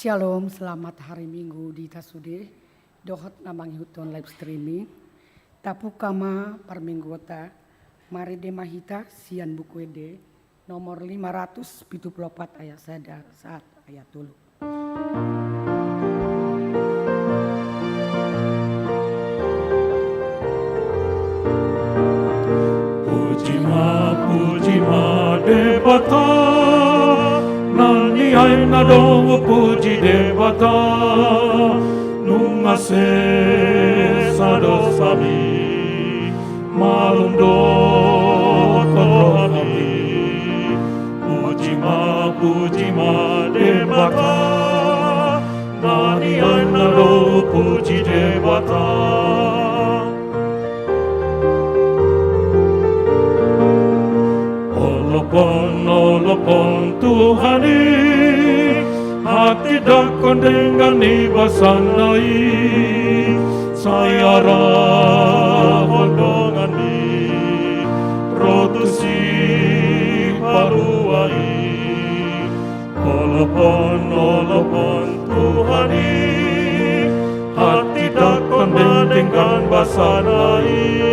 Shalom, selamat hari Minggu di Tasude. Dohot namang huton live streaming. Tapu kama par minggota. Mari de mahita sian buku ede. Nomor 574 ayat sadar saat ayat dulu. Puji ma debata nani ay na do puji debata nungase sado sami malundo tohami puji ma debata nani ay na do puji debata. Olopon Tuhani, hati dakon dengan ibasanai, saya rahondongani, rotusi paruai. Olopon Tuhani, hati dakon dengan basanai.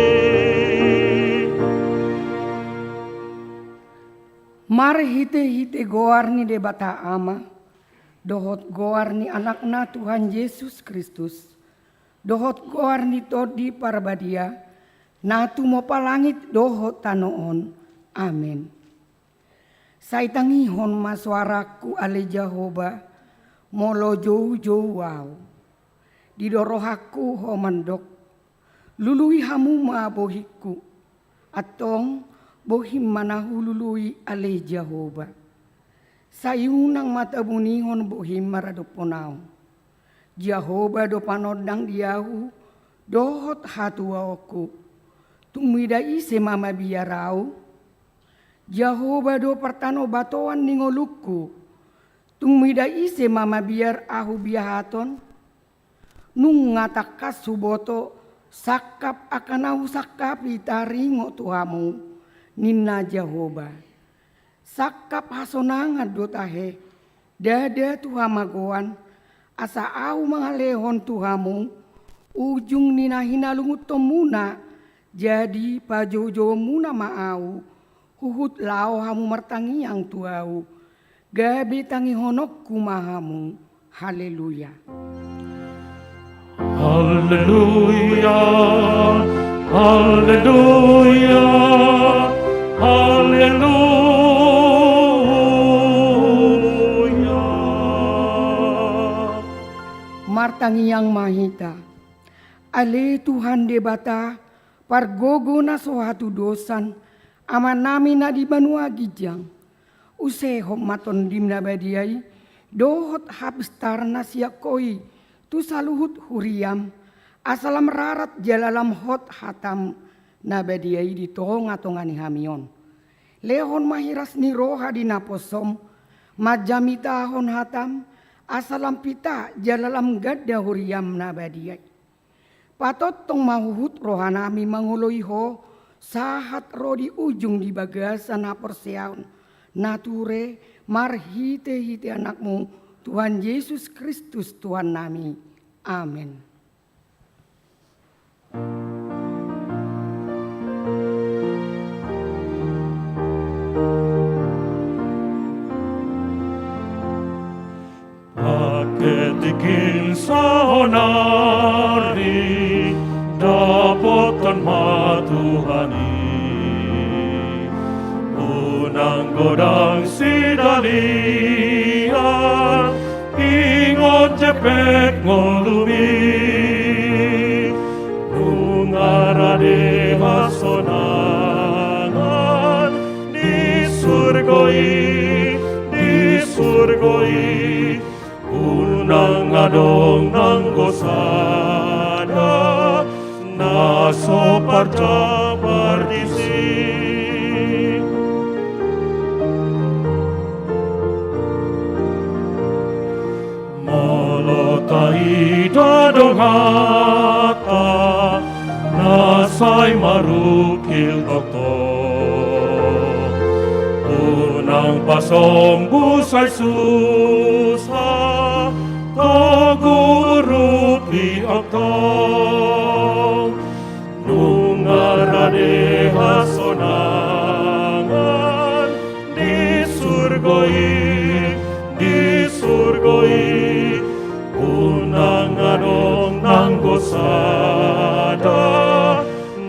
Mari hite goarni de bata ama, dohot goarni anakna Tuhan Yesus Kristus, dohot goarni todi parabadia, natu mo palangit dohot tanoon, amin. Saitangihon maswaraku ale Jehovah, molo jou wow, didorohaku ho mandok, lului hamu ma bohiku, atong bohim manahulului ale Jehovah. Sayunang mata bunihon bohim maradoponau. Jehovah do panodang diahu dohot hatuaoku. Tumidai se mama biarau. Jehovah do pertano batoan ningoluku. Tumidai se mama biar ahu biahaton. Nung ngatakas suboto sakap akanau sakapi taringo tuhamu. Nina Jehovah sakap hasonangan dotahe dada Tuhan magoan asa au mangalehon Tuhamu ujung nina hinalungut tomuna jadi pajojo muna maau huhut lao hamu martangi yang tuau gabe tangi honok kumahamu. Haleluya. Haleluya. Haleluya. Haleluya. Martangi yang mahita. Ale Tuhan debata pargogo na sohatu dosan aman nami na di banua gijang. Useho maton dimna badiai dohot habis tarna siakoi tu saluhut huriam asalam rarat jalalam hot hatam nabadiai di tonga-tongani hamion. Lehon mahiras ni roha di naposom, majamita hon hatam, asalam pita jalalam gadda huriam nabadiai. Patot tong mahuhut rohanami manguloi ho, sahat ro di ujung di bagasan naporseaun. Nature marhite anakmu, Tuhan Yesus Kristus Tuhan nami. Amin. Ketikin sahonari dapotan matuhani unang godang sidalian ingot cepet ngolumi nungarade hasonangan di surgoi unang adong nang gosana naso parca bardisi molotai dadong hata nasay marukil doktor unang pasong busay susah paktong nungarane hasonangan di surgoi unanganong nanggosada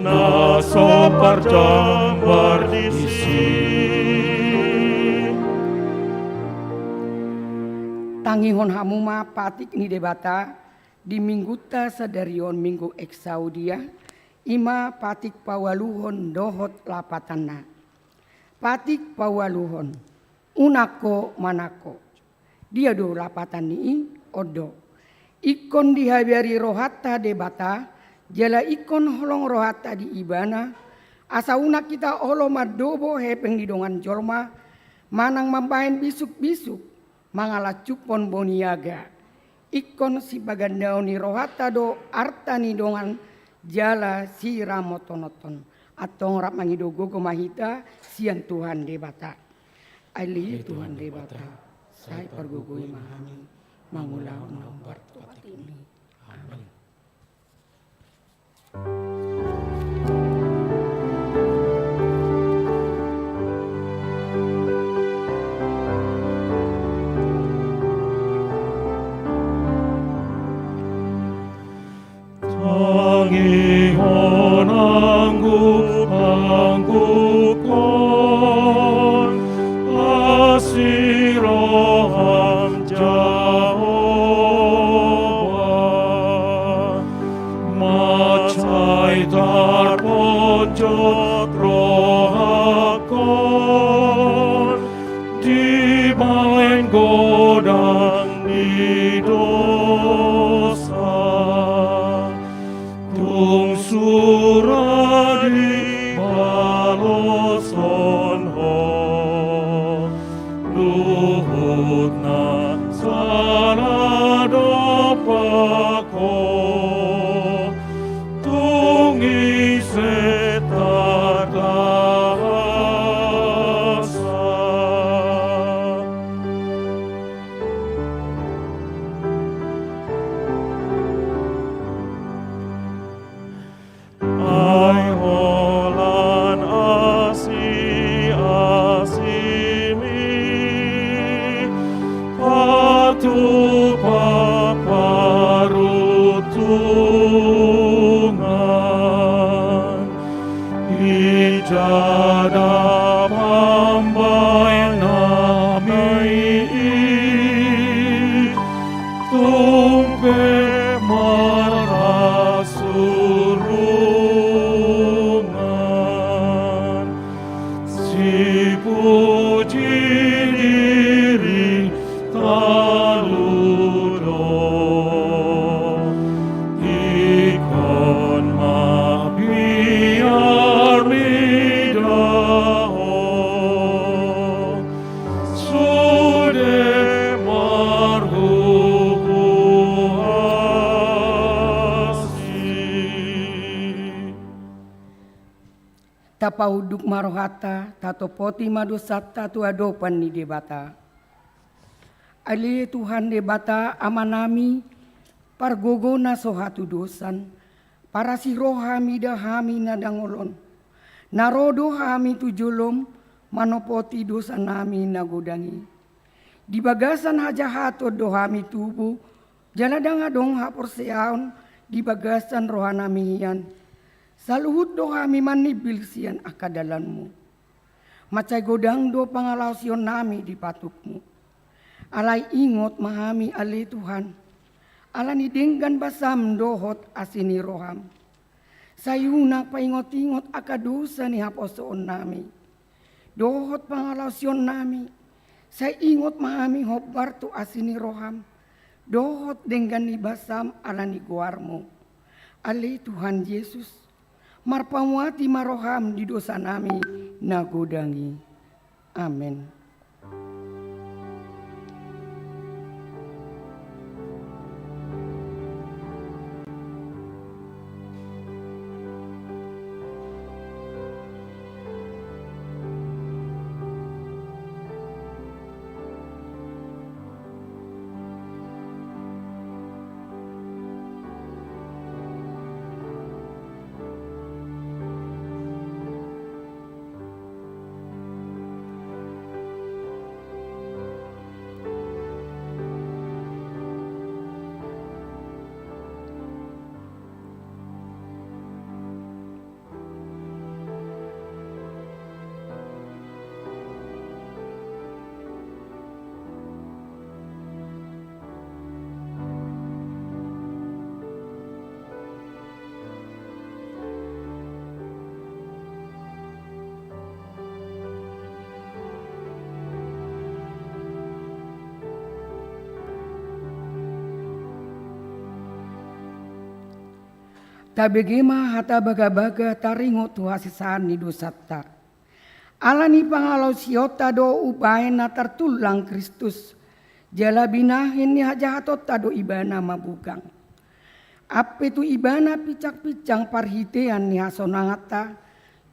naso parjambar disi. Tangihon hamuma patik ni debata di mingguta sadarion minggu eksaudia ima patik pawaluhon dohot lapatanna. Patik pawaluhon unako manako dia do lapatan ni odo ikon dihabari rohata debata jala ikon holong rohata di ibana asa unak kita olo madobo hepeng di dongan jorma manang mambahen bisuk-bisuk mangala cupon boniaga ikon si bagandauni rohata do artani dongan jala si ramotonoton atong rap mangido gogo mahita sian Tuhan debata ali Tuhan debata saya pergugui mahami mangulau nomor tuat ini amin. Tangihon anggukon asiroham Jawa macai tarponjot rohakon di main godang di dosa tung suradi baloson ho luhutna salado pako tungi setadasa. Ai holan asimi patu paparutungan ijada pambay nami tumpe marasulungan si puji diri taludo ikon mabiar midaho sude marhuasi. Tapauduk marohata tato poti madosata tu adopan ni debata. Ali Tuhan debata amanami pargogona sohatu dosan para si rohami dahami nadangolon narodo hami tujulom manopoti dosa nami nagodangi di bagasan hajahato dohami tubuh jaladanga dong hapor seaon di bagasan rohanami hian saluhut dohami manibil sian akadalanmu macai godang do pangalausion nami di patukmu alai ingot mahami ali Tuhan alani denggan basam dohot asini roham sayunak paingot-ingot akadosa ni haposoon nami dohot pangalausion nami say ingot mahami hobar tu asini roham dohot denggan ni basam alani guarmu ali Tuhan Yesus marpamwati maroham di dosa nami nagodangi amin. tabegema hata baga-baga taringo tu hasisan ni dosata. Alani pangalau siota do ubaena tertulang Kristus. Jala binahin ni hajahatot tado ibana mabugang. Ape tu ibana picak-picang parhitean ni hasonangata.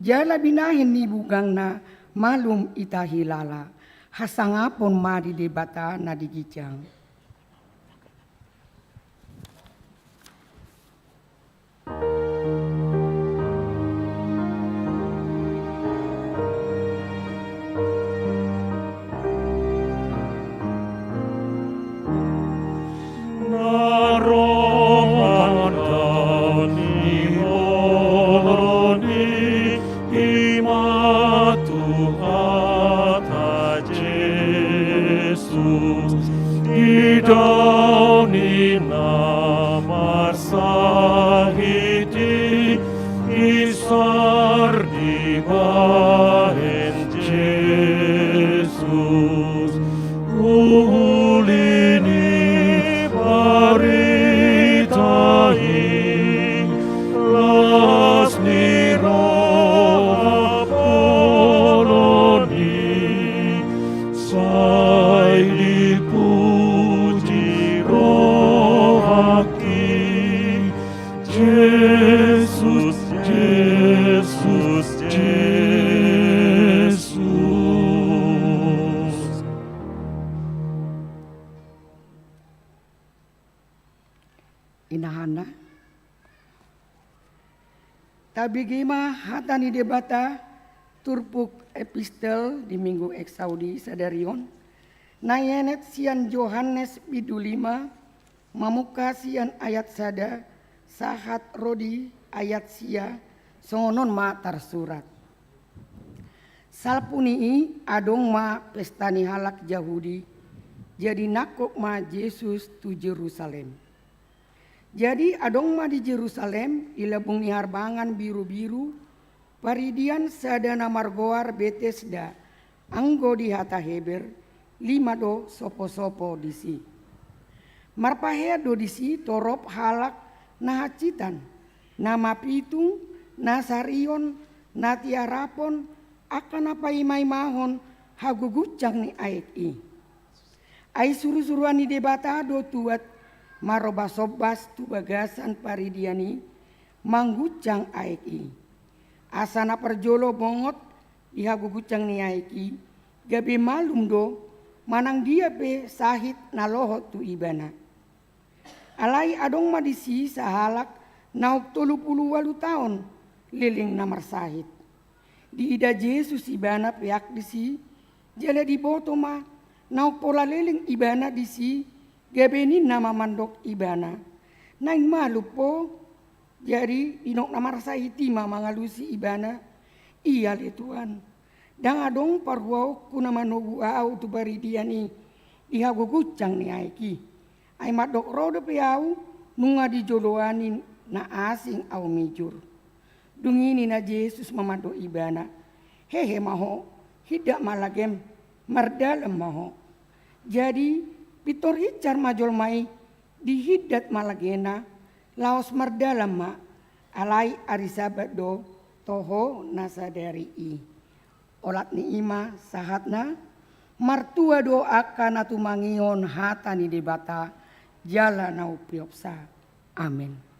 Jala binahin ni bugang na malum itahilala. Hasangapon madi debata na digijang. Inahana tabigima hatani debata turpuk epistel di minggu eksaudi sadarion nayenet sian Yohanes bidu 5 mamuka sian ayat sada sahat rodi ayat sia songonon ma tarsurat salpunii adong ma pestani halak Yahudi jadi nakok ma Yesus tu Jerusalem. Jadi adong ma di Jerusalem ilabung ni harbangan biru-biru paridian sadana margoar Betesda anggo di hata Heber 5 do sopo-sopo disi. Marpahea do disi torop halak nahacitan nama pitung nasarion natiarapon akan apa imai mahon hagugucang ni aek i. Ai suru-suruan ni debata do tuat maroba sobas tu bagasan paridiani manggucang aeki. Asana perjolo bongot dihagugucang ni aeki. Gabe malum do manang dia pe sahit nalohot tu ibana. Alai adong madisi sahalak nauk 38 tahun liling namar sahit. Di ida Yesus ibana peak disi jala di botoma nauk pola liling ibana disi gabeni nama mandok ibana. Naing malupo jadi inok nama rasa hitima mangalusi ibana. Iya le Tuhan. Dang adong parwau kuna manogu au tu baridiani ihago gucang ni aiki. Ai madok rodo piau nunga di joloani na asing au mijur. Dungini na Yesus mamado ibana. Hehe maho hidak malagem mardalem maho. Jadi Pitor hicar majol mai dihidat malagena laos mardalam ma alai arisabat do toho nasadari i. Olat ni ima sahatna martua do akan atu mangion hata ni debata jala nau piopsa. Amin.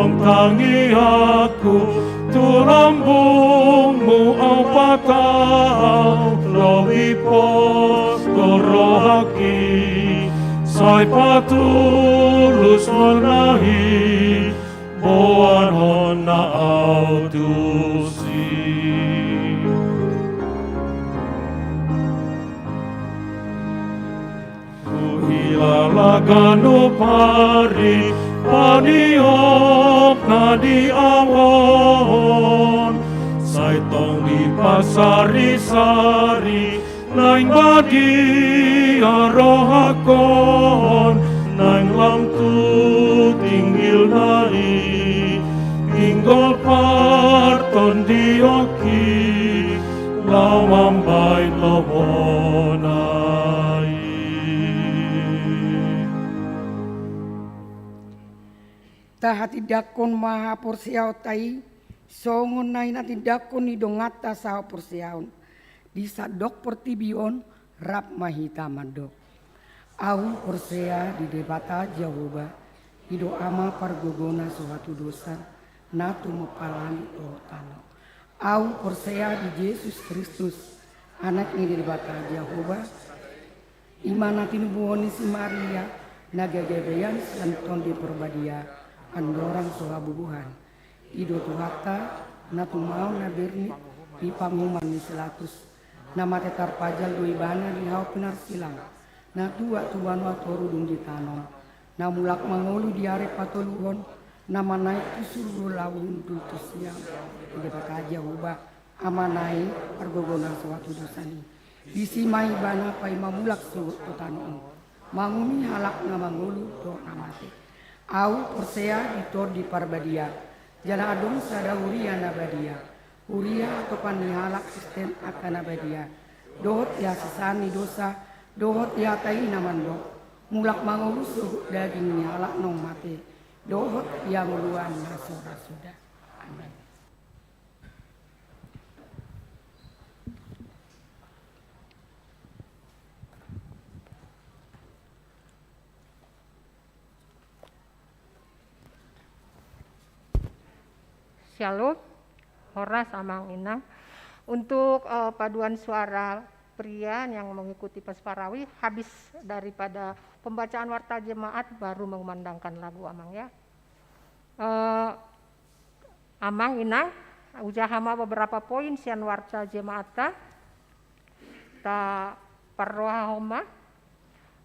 tolong tangi aku, tulambungmu apa tahu, lobi pos dorohaki, sai patulus menahi, boan hona autusi. Ilalagano pari, paniok na di awon, say tong di pasari-sari, naing badi arohakon, naing lamtu tinggil nai, tinggol parton dioki, lawambay lawonai. Tahati dakon maha porsiaw tai, songon nai nati dakon ni dongata saha porsiaon. Disa dok pertibion rap mahita mandok. Au porsea di debata Jehovah, hido ama pargogona suatu dosa, natu mepalani tano. Au porsea di Yesus Kristus, anak ni di debata Jehovah, imana tinubuhoni si Maria, nagagebeyan santon di perbadia, andorang soha bubuhan. Ido tuhata natu mau na berni di panghuman ni selatus. Nama tetar pajal doi bana di hau penar silang. Na tua tuan wa torudung di tanon. Na mulak mangolu di are patoluhon. Nama naik kusuru lawun dultu siang. Ide pakaja ubah amanai argogona suatu dosani. Disimai bana pai mamulak suut tanon. Manguni halak na mangolu do namate. Au porsea ditor di parbadia, jala adong sada uria nabadia, uria atau panihalak sistem akan nabadia, dohot ya sesani dosa, dohot ya tai namando, mulak mangurus daging halak nong mate, dohot ya muluan nasora sudah. Amin. Shalom, Horas Amang Inang. Untuk paduan suara pria yang mengikuti Pasparawi, habis daripada pembacaan warta jemaat baru mengumandangkan lagu Amang ya. Amang Inang, ujahama beberapa poin sian warta jemaat ta parrohoma.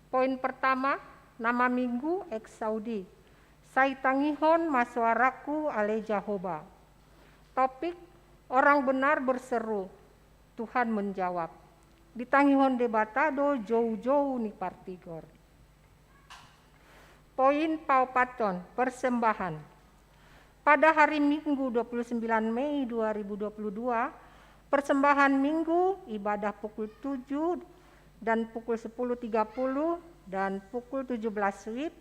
Poin pertama, nama minggu ex Saudi. Sai tangihon masuaraku ale Jehovah. Topik, orang benar berseru, Tuhan menjawab. Ditangihon debatado jauh-jauh ni partigor. Poin paupaton, persembahan. Pada hari Minggu 29 Mei 2022, persembahan Minggu ibadah pukul 7 dan pukul 10.30 dan pukul 17 WIB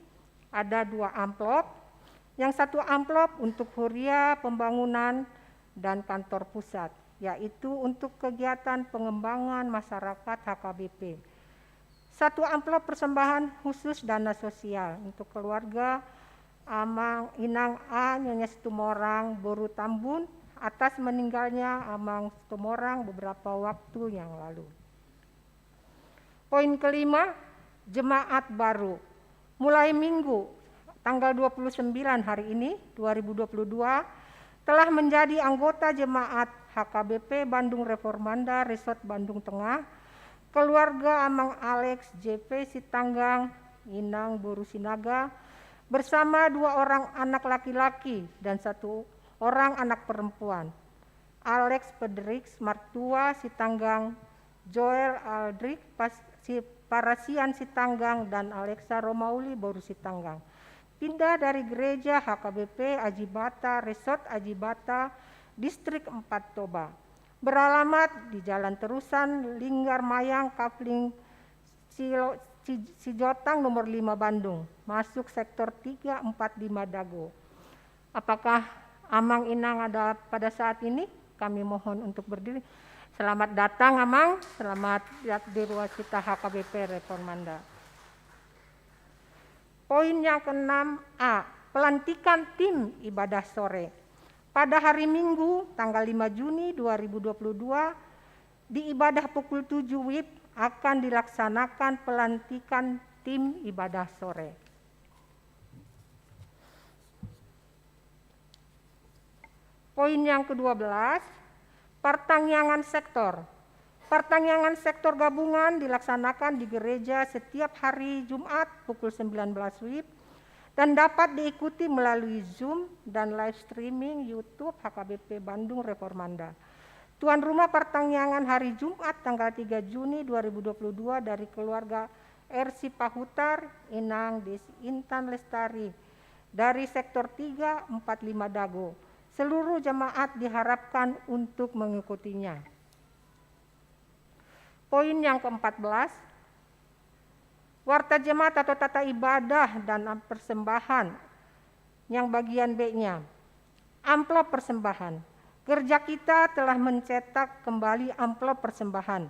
ada 2 amplop. Yang satu amplop untuk huria pembangunan dan kantor pusat, yaitu untuk kegiatan pengembangan masyarakat HKBP. 1 amplop persembahan khusus dana sosial untuk keluarga Amang Inang A Nyonya Situmorang Boru Tambun atas meninggalnya Amang Situmorang beberapa waktu yang lalu. Poin kelima, jemaat baru. Mulai Minggu tanggal 29 hari ini 2022 telah menjadi anggota jemaat HKBP Bandung Reformanda Resort Bandung Tengah, keluarga Amang Alex JP Sitanggang Inang Boru Sinaga bersama 2 orang anak laki-laki dan 1 orang anak perempuan. Alex Pedrix Martua Sitanggang, Joel Aldrich Parasian Sitanggang, dan Alexa Romauli Boru Sitanggang. Pindah dari gereja HKBP Ajibata Resort Ajibata Distrik 4 Toba. Beralamat di Jalan Terusan Linggar Mayang Kapling Sijotang nomor 5 Bandung, masuk sektor 345 Dago. Apakah Amang Inang ada pada saat ini? Kami mohon untuk berdiri. Selamat datang Amang, selamat di Ruasita HKBP Reformanda. Poin yang ke-6A, pelantikan tim ibadah sore. Pada hari Minggu tanggal 5 Juni 2022 di ibadah pukul 7 WIB akan dilaksanakan pelantikan tim ibadah sore. Poin yang ke-12, pertangyangan sektor. Pertangyangan sektor gabungan dilaksanakan di gereja setiap hari Jumat pukul 19 WIB dan dapat diikuti melalui Zoom dan live streaming YouTube HKBP Bandung Reformanda. Tuan rumah pertangyangan hari Jumat tanggal 3 Juni 2022 dari keluarga RC Pahutar, Inang Desi Intan Lestari dari sektor 345 Dago. Seluruh jemaat diharapkan untuk mengikutinya. Poin yang ke-14, warta jemaat atau tata ibadah dan persembahan yang bagian B-nya. Amplop persembahan. Gereja kita telah mencetak kembali amplop persembahan.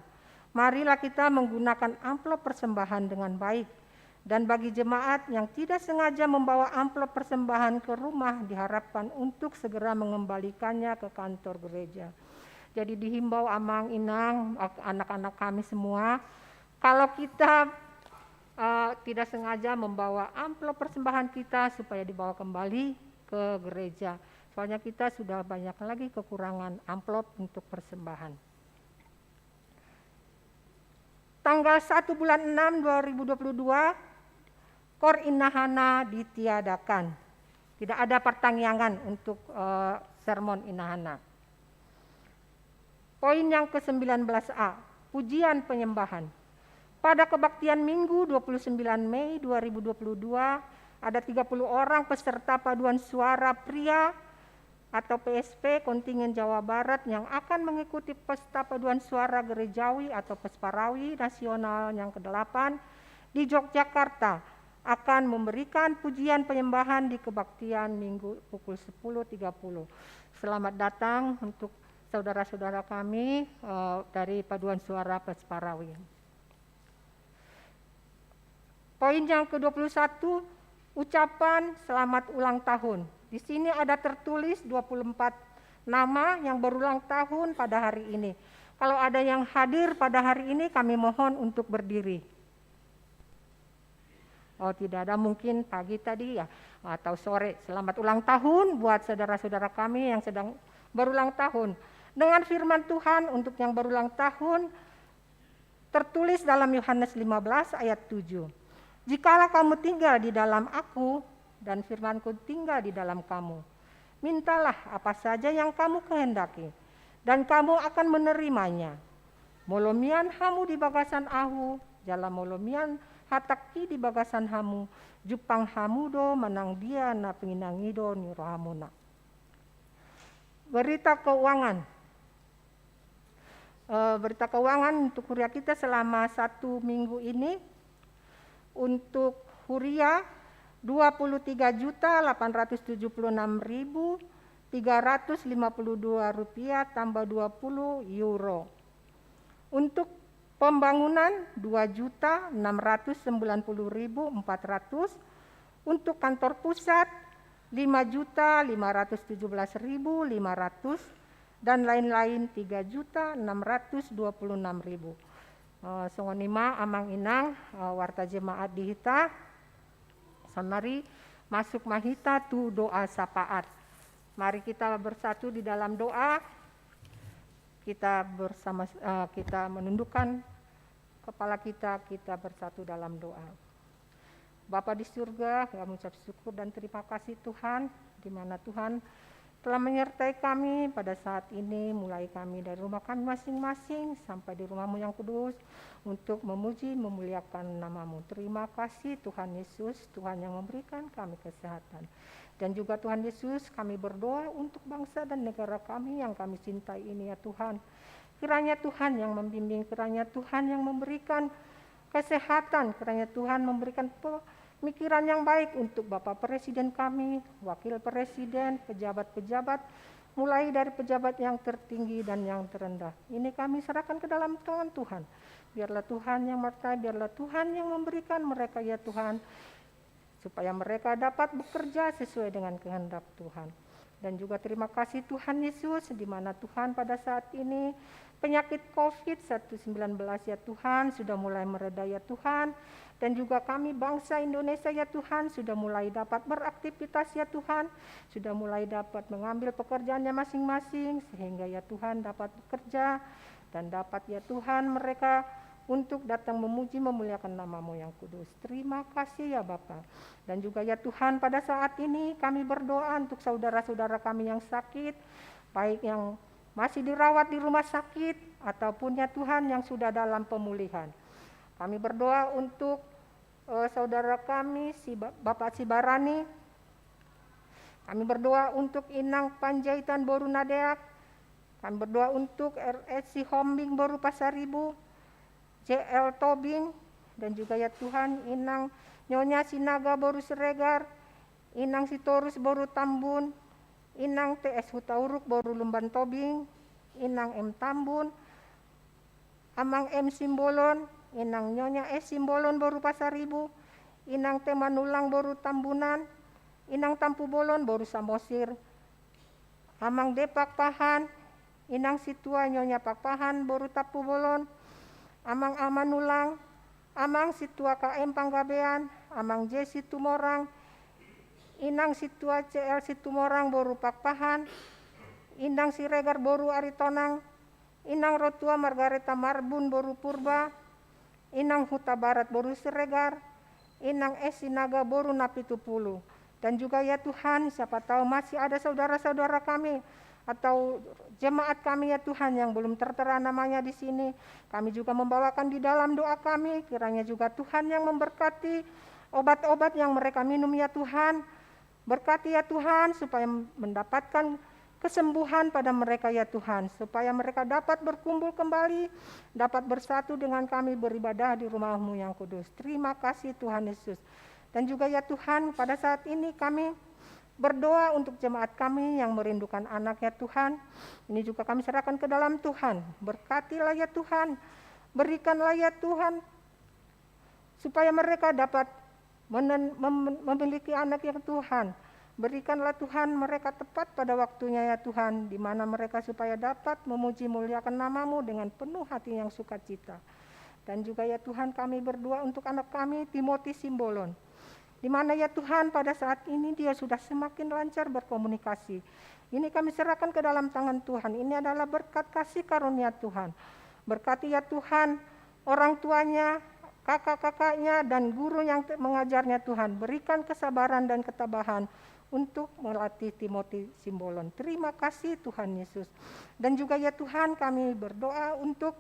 Marilah kita menggunakan amplop persembahan dengan baik. Dan bagi jemaat yang tidak sengaja membawa amplop persembahan ke rumah diharapkan untuk segera mengembalikannya ke kantor gereja. Jadi dihimbau Amang, Inang, anak-anak kami semua, kalau kita tidak sengaja membawa amplop persembahan kita supaya dibawa kembali ke gereja. Soalnya kita sudah banyak lagi kekurangan amplop untuk persembahan. Tanggal 1 bulan 6 2022, Kor Inahana ditiadakan. Tidak ada pertangyangan untuk sermon Inahana. Poin yang ke-19A, pujian penyembahan. Pada kebaktian Minggu 29 Mei 2022, ada 30 orang peserta paduan suara pria atau PSP kontingen Jawa Barat yang akan mengikuti pesta paduan suara gerejawi atau Pesparawi nasional yang ke-8 di Yogyakarta, akan memberikan pujian penyembahan di kebaktian Minggu pukul 10.30. Selamat datang untuk saudara-saudara kami dari paduan suara Pesparawi. Poin yang ke-21, ucapan selamat ulang tahun. Di sini ada tertulis 24 nama yang berulang tahun pada hari ini. Kalau ada yang hadir pada hari ini, kami mohon untuk berdiri. Oh, tidak ada, mungkin pagi tadi ya atau sore. Selamat ulang tahun buat saudara-saudara kami yang sedang berulang tahun. Dengan firman Tuhan untuk yang berulang tahun tertulis dalam Yohanes 15 ayat 7. Jikalau kamu tinggal di dalam aku dan firmanku tinggal di dalam kamu, mintalah apa saja yang kamu kehendaki dan kamu akan menerimanya. Molomian hamu di bagasan ahu, jala molomian hataki di bagasan hamu, jupang hamudo menang dia na penginangido nirohamuna. Berita keuangan. Berita keuangan untuk kuliah kita selama 1 minggu ini. Untuk Huria 23.876.352 rupiah tambah 20 euro. Untuk pembangunan 2.690.400. Untuk kantor pusat 5.517.500 dan lain-lain 3.626.000. Songonima amang inang warta jemaat dihita sanari masuk mahita tu doa sapaat. Mari kita bersatu di dalam doa. Kita bersama kita menundukkan kepala kita bersatu dalam doa. Bapa di surga, kami ucap syukur dan terima kasih Tuhan, di mana Tuhan telah menyertai kami pada saat ini, mulai kami dari rumah kami masing-masing sampai di rumah-Mu yang kudus untuk memuji, memuliakan nama-Mu. Terima kasih Tuhan Yesus, Tuhan yang memberikan kami kesehatan. Dan juga Tuhan Yesus, kami berdoa untuk bangsa dan negara kami yang kami cintai ini ya Tuhan. Kiranya Tuhan yang membimbing, kiranya Tuhan yang memberikan kesehatan, kiranya Tuhan memberikan pemikiran yang baik untuk Bapak Presiden kami, Wakil Presiden, pejabat-pejabat, mulai dari pejabat yang tertinggi dan yang terendah. Ini kami serahkan ke dalam tangan Tuhan. Biarlah Tuhan yang menyertai, biarlah Tuhan yang memberikan mereka ya Tuhan supaya mereka dapat bekerja sesuai dengan kehendak Tuhan. Dan juga terima kasih Tuhan Yesus, di mana Tuhan pada saat ini penyakit COVID-19 ya Tuhan sudah mulai mereda ya Tuhan. Dan juga kami bangsa Indonesia ya Tuhan sudah mulai dapat beraktivitas ya Tuhan, sudah mulai dapat mengambil pekerjaannya masing-masing, sehingga ya Tuhan dapat bekerja dan dapat ya Tuhan mereka untuk datang memuji memuliakan nama-Mu yang kudus. Terima kasih ya Bapa. Dan juga ya Tuhan pada saat ini kami berdoa untuk saudara-saudara kami yang sakit, baik yang masih dirawat di rumah sakit ataupun ya Tuhan yang sudah dalam pemulihan. Kami berdoa untuk saudara kami, Bapak Sibarani. Kami berdoa untuk Inang Panjaitan Boru Nadeak. Kami berdoa untuk RSC Hombing Boru Pasaribu, JL Tobing, dan juga ya Tuhan Inang Nyonya Sinaga Boru Seregar, Inang Sitorus Boru Tambun, Inang TS Hutauruk Boru Lumban Tobing, Inang M Tambun, Amang M Simbolon, Inang Nyonya S Simbolon Boru Pasaribu, Inang Temanulang Boru Tambunan, Inang Tampu Bolon Boru Samosir, Amang Depak Pahan, Inang Situa Nyonya Pakpahan Boru Tapu Bolon, Amang Amanulang, Amang Situa KM Panggabean, Amang J Situmorang, Inang Situa CL Situmorang Boru Pakpahan, Inang Siregar Boru Aritonang, Inang Rotua Margareta Marbun Boru Purba, Inang Huta Barat Boru Siregar, Inang S Sinaga Boru Napitupulu. Dan juga ya Tuhan, siapa tahu masih ada saudara-saudara kami atau jemaat kami ya Tuhan yang belum tertera namanya di sini. Kami juga membawakan di dalam doa kami, kiranya juga Tuhan yang memberkati obat-obat yang mereka minum ya Tuhan. Berkati ya Tuhan supaya mendapatkan kesembuhan pada mereka ya Tuhan, supaya mereka dapat berkumpul kembali, dapat bersatu dengan kami beribadah di rumah-Mu yang kudus. Terima kasih Tuhan Yesus. Dan juga ya Tuhan, pada saat ini kami berdoa untuk jemaat kami yang merindukan anak ya Tuhan. Ini juga kami serahkan ke dalam Tuhan. Berkatilah ya Tuhan, berikanlah ya Tuhan, supaya mereka dapat memiliki anak yang Tuhan. Berikanlah Tuhan mereka tepat pada waktunya ya Tuhan, di mana mereka supaya dapat memuji muliakan nama-Mu dengan penuh hati yang sukacita. Dan juga ya Tuhan kami berdoa untuk anak kami Timothy Simbolon, di mana ya Tuhan pada saat ini dia sudah semakin lancar berkomunikasi. Ini kami serahkan ke dalam tangan Tuhan. Ini adalah berkat kasih karunia Tuhan. Berkati ya Tuhan orang tuanya, kakak-kakaknya, dan guru yang mengajarnya Tuhan. Berikan kesabaran dan ketabahan untuk melatih Timothy Simbolon. Terima kasih Tuhan Yesus. Dan juga ya Tuhan kami berdoa untuk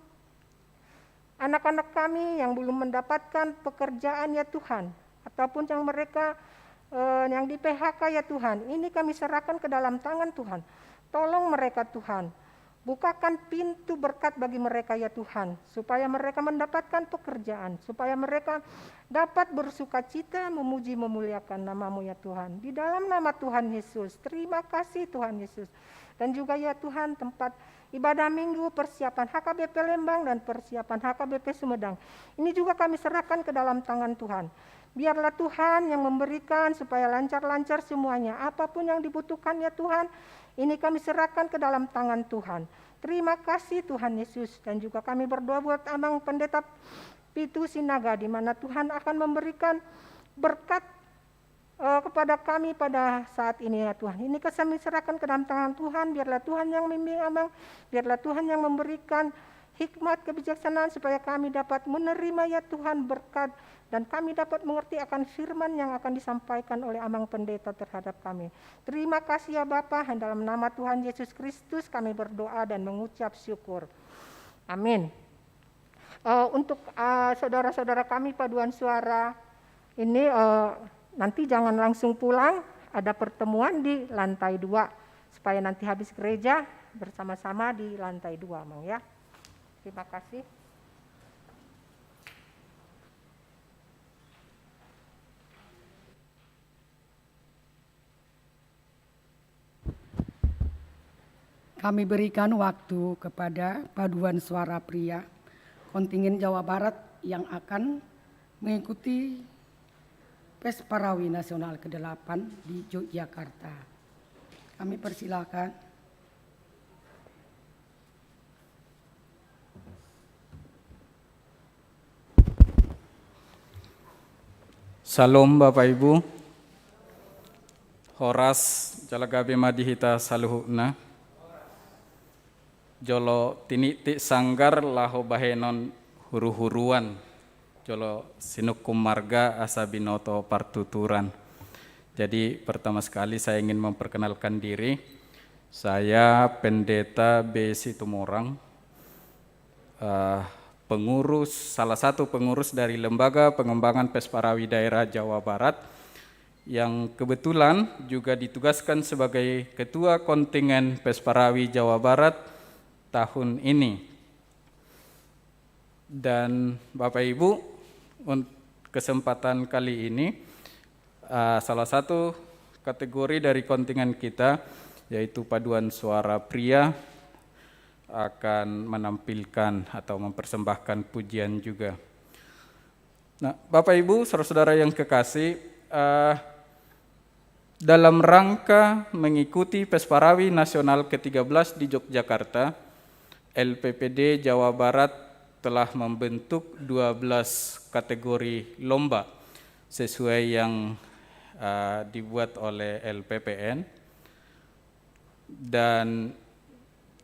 anak-anak kami yang belum mendapatkan pekerjaan ya Tuhan, ataupun yang mereka yang di PHK ya Tuhan. Ini kami serahkan ke dalam tangan Tuhan. Tolong mereka Tuhan, bukakan pintu berkat bagi mereka ya Tuhan, supaya mereka mendapatkan pekerjaan, supaya mereka dapat bersukacita memuji memuliakan nama-Mu ya Tuhan. Di dalam nama Tuhan Yesus, terima kasih Tuhan Yesus. Dan juga ya Tuhan tempat ibadah minggu, persiapan HKBP Lembang dan persiapan HKBP Sumedang. Ini juga kami serahkan ke dalam tangan Tuhan. Biarlah Tuhan yang memberikan supaya lancar-lancar semuanya. Apapun yang dibutuhkan ya Tuhan, ini kami serahkan ke dalam tangan Tuhan. Terima kasih Tuhan Yesus. Dan juga kami berdoa buat Amang Pendeta Pitu Sinaga, di mana Tuhan akan memberikan berkat kepada kami pada saat ini ya Tuhan. Ini kami serahkan ke dalam tangan Tuhan. Biarlah Tuhan yang membimbing Amang, biarlah Tuhan yang memberikan hikmat kebijaksanaan supaya kami dapat menerima ya Tuhan berkat, dan kami dapat mengerti akan firman yang akan disampaikan oleh Amang Pendeta terhadap kami. Terima kasih ya Bapa, dalam nama Tuhan Yesus Kristus kami berdoa dan mengucap syukur. Amin. Untuk saudara-saudara kami paduan suara ini nanti jangan langsung pulang, ada pertemuan di lantai 2 supaya nanti habis gereja bersama-sama di lantai 2 Mang ya. Terima kasih. Kami berikan waktu kepada paduan suara pria kontingen Jawa Barat yang akan mengikuti Pes Parawi Nasional ke-8 di Yogyakarta. Kami persilakan. Salam Bapak Ibu, Horas Jalagabe Madihita Saluhuna, Jolo Tiniti Sanggar Laho Bahenon Huru-huruan, Jolo Sinukum Marga Asabinoto Partuturan. Jadi pertama sekali saya ingin memperkenalkan diri. Saya Pendeta B. Situmorang, salah satu pengurus dari Lembaga Pengembangan Pes Parawi Daerah Jawa Barat yang kebetulan juga ditugaskan sebagai Ketua Kontingen Pes Parawi Jawa Barat tahun ini. Dan Bapak Ibu, untuk kesempatan kali ini salah satu kategori dari kontingen kita yaitu paduan suara pria akan menampilkan atau mempersembahkan pujian juga. Nah, Bapak Ibu, saudara-saudara yang kekasih, dalam rangka mengikuti Pes Parawi Nasional ke-13 di Yogyakarta, LPPD Jawa Barat telah membentuk 12 kategori lomba sesuai yang dibuat oleh LPPN, dan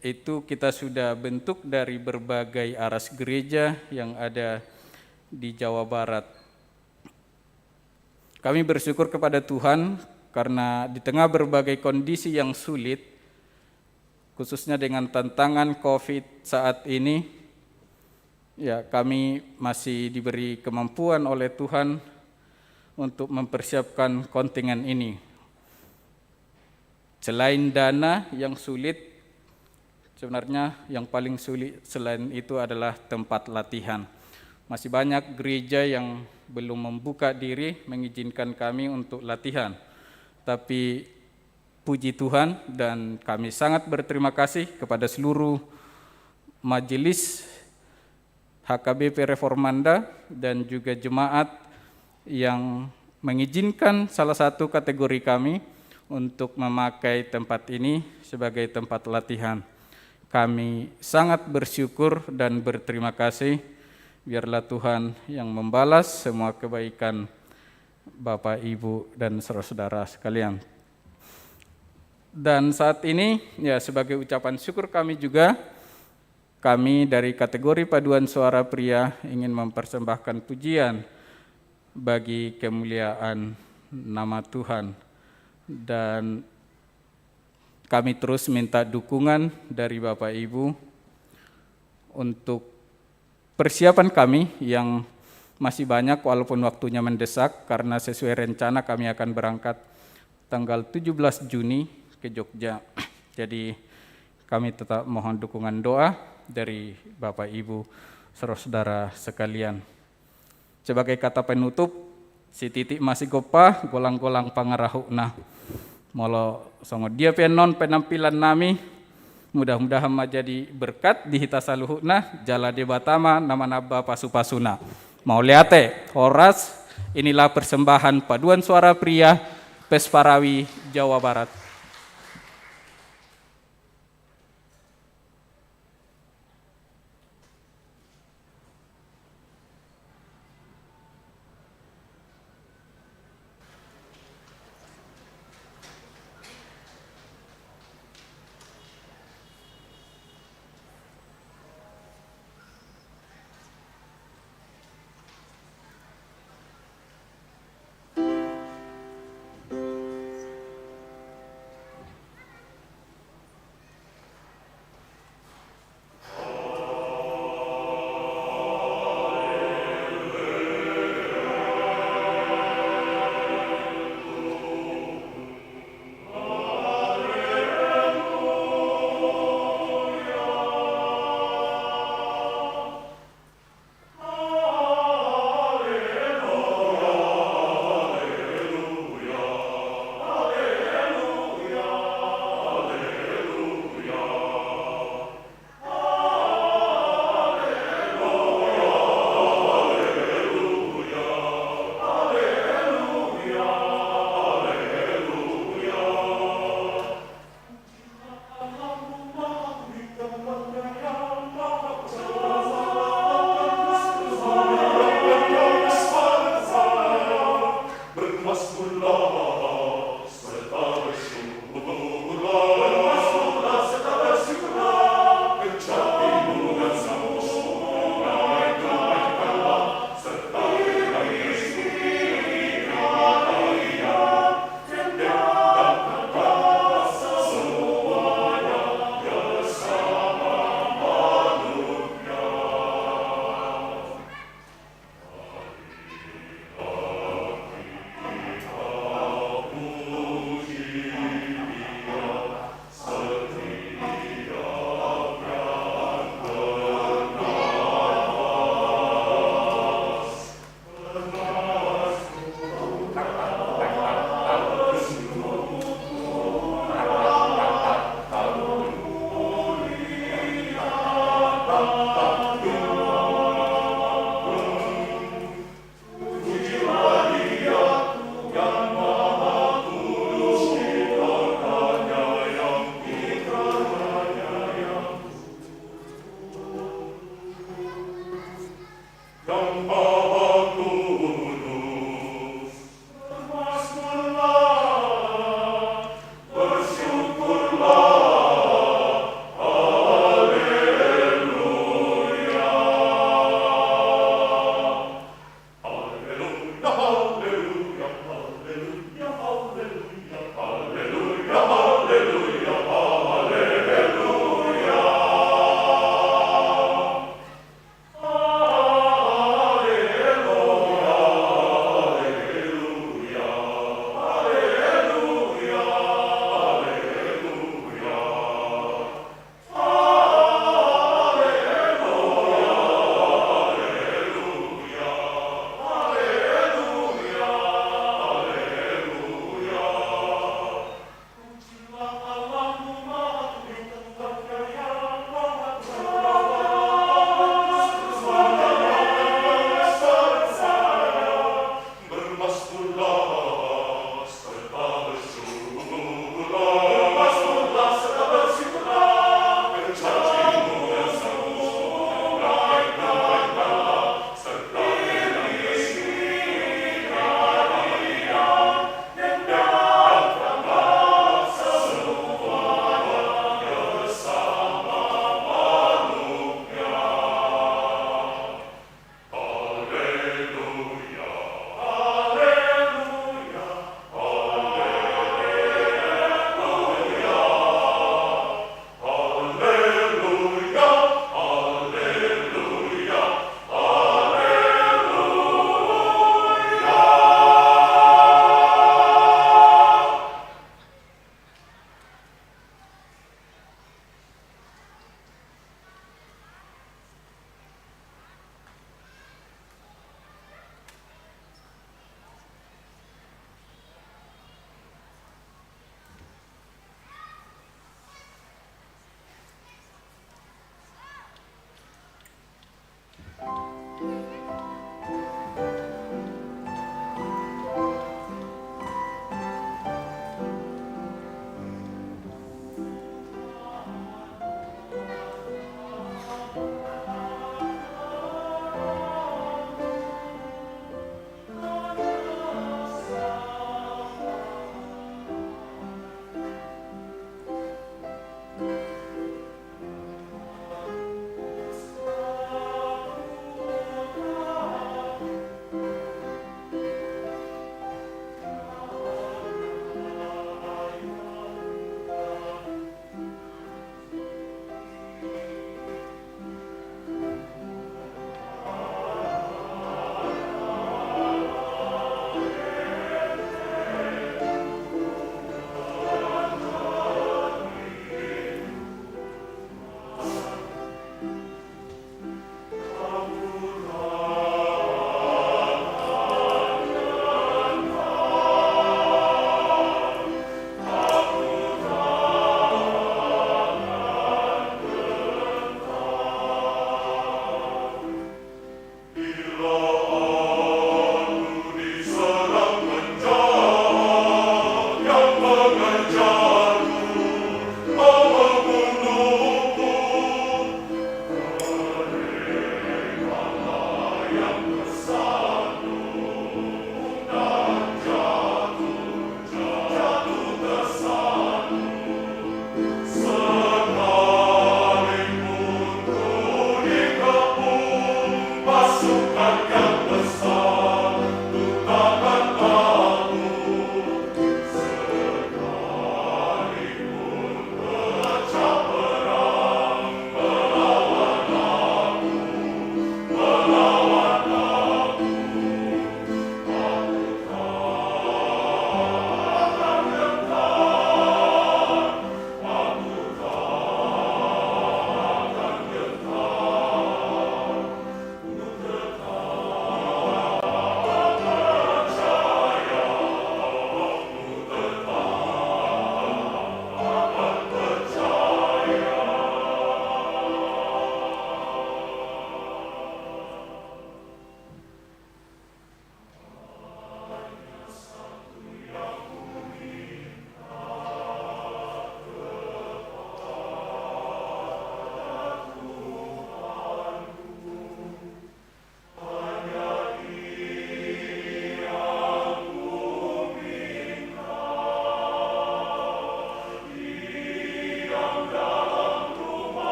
itu kita sudah bentuk dari berbagai aras gereja yang ada di Jawa Barat. Kami bersyukur kepada Tuhan karena di tengah berbagai kondisi yang sulit, khususnya dengan tantangan COVID saat ini, ya kami masih diberi kemampuan oleh Tuhan untuk mempersiapkan kontingen ini. Selain dana yang sulit, sebenarnya yang paling sulit selain itu adalah tempat latihan. Masih banyak gereja yang belum membuka diri mengizinkan kami untuk latihan. Tapi puji Tuhan dan kami sangat berterima kasih kepada seluruh majelis HKBP Reformanda dan juga jemaat yang mengizinkan salah satu kategori kami untuk memakai tempat ini sebagai tempat latihan. Kami sangat bersyukur dan berterima kasih. Biarlah Tuhan yang membalas semua kebaikan Bapak, Ibu, dan saudara-saudara sekalian. Dan saat ini, ya sebagai ucapan syukur kami juga, kami dari kategori paduan suara pria ingin mempersembahkan pujian bagi kemuliaan nama Tuhan. Dan kami terus minta dukungan dari Bapak Ibu untuk persiapan kami yang masih banyak walaupun waktunya mendesak, karena sesuai rencana kami akan berangkat tanggal 17 Juni ke Jogja. Jadi kami tetap mohon dukungan doa dari Bapak Ibu saudara-saudara sekalian. Sebagai kata penutup, si titik masih gopa golang-golang pangarahuna. Molo songo dia penon penampilan nami, mudah-mudahan menjadi berkat di hita saluhuna jala debatama nama naba pasu-pasuna. Mau liate Horas, inilah persembahan paduan suara pria Pes Parawi Jawa Barat.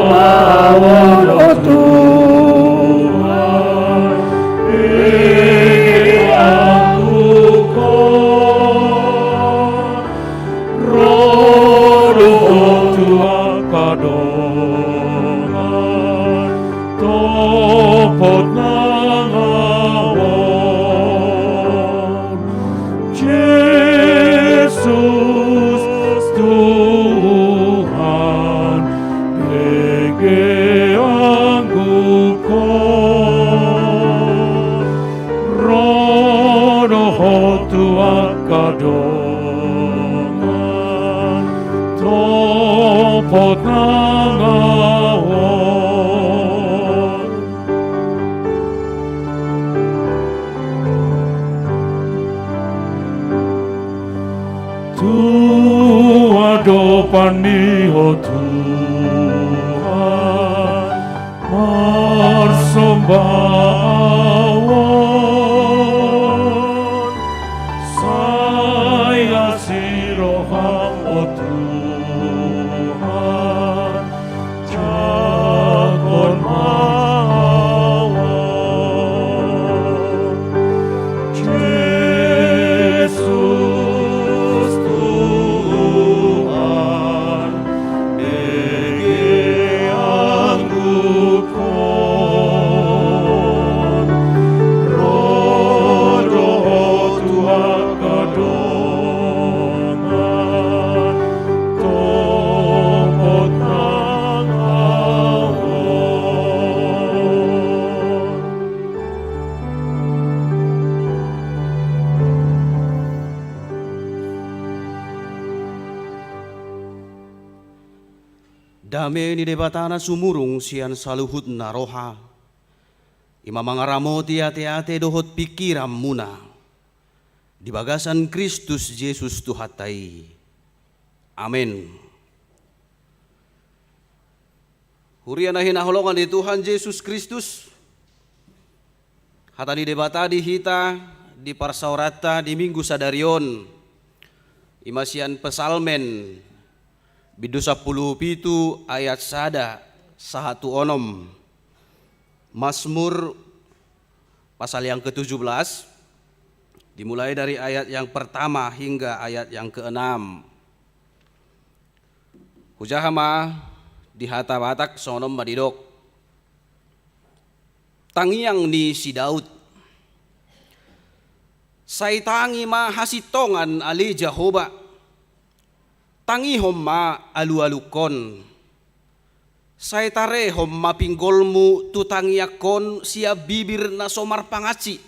mawon o Tuhan, ing aku kon roh Tuhan kadongan topot nangawon Yesus Tuhan bege angku kon roh Tuhan kadongan topot nangawon Tuado paniho Tuhan marsembahon saya siroham o Tuhan jakon mawon Yesus Tuhan ege angku kon roh Tuhan kadongan topot nangawon Dame ni debatana sumurung sian saluhut naroha. Ima mangaramoti ate-ate dohot pikiram muna. Di bagasan Kristus Yesus Tuhatai. Amin. Huriana hinaholongan di Tuhan Yesus Kristus. Hata di debata di hita, di parsaurata di minggu sadarion. Imasian pesalmen. Bidu 10 ayat sada 1 Mazmur pasal yang ke-17 dimulai dari ayat yang pertama hingga ayat yang ke-6. Hujahama di hata batak sonom madidok. Tangiang ni si Daud. Saitangi ma hasitongan ali Jehovah. Tangi homma alu-alukon. Saya tare homma pinggolmu tutangiakon siap bibir na somar pangaci.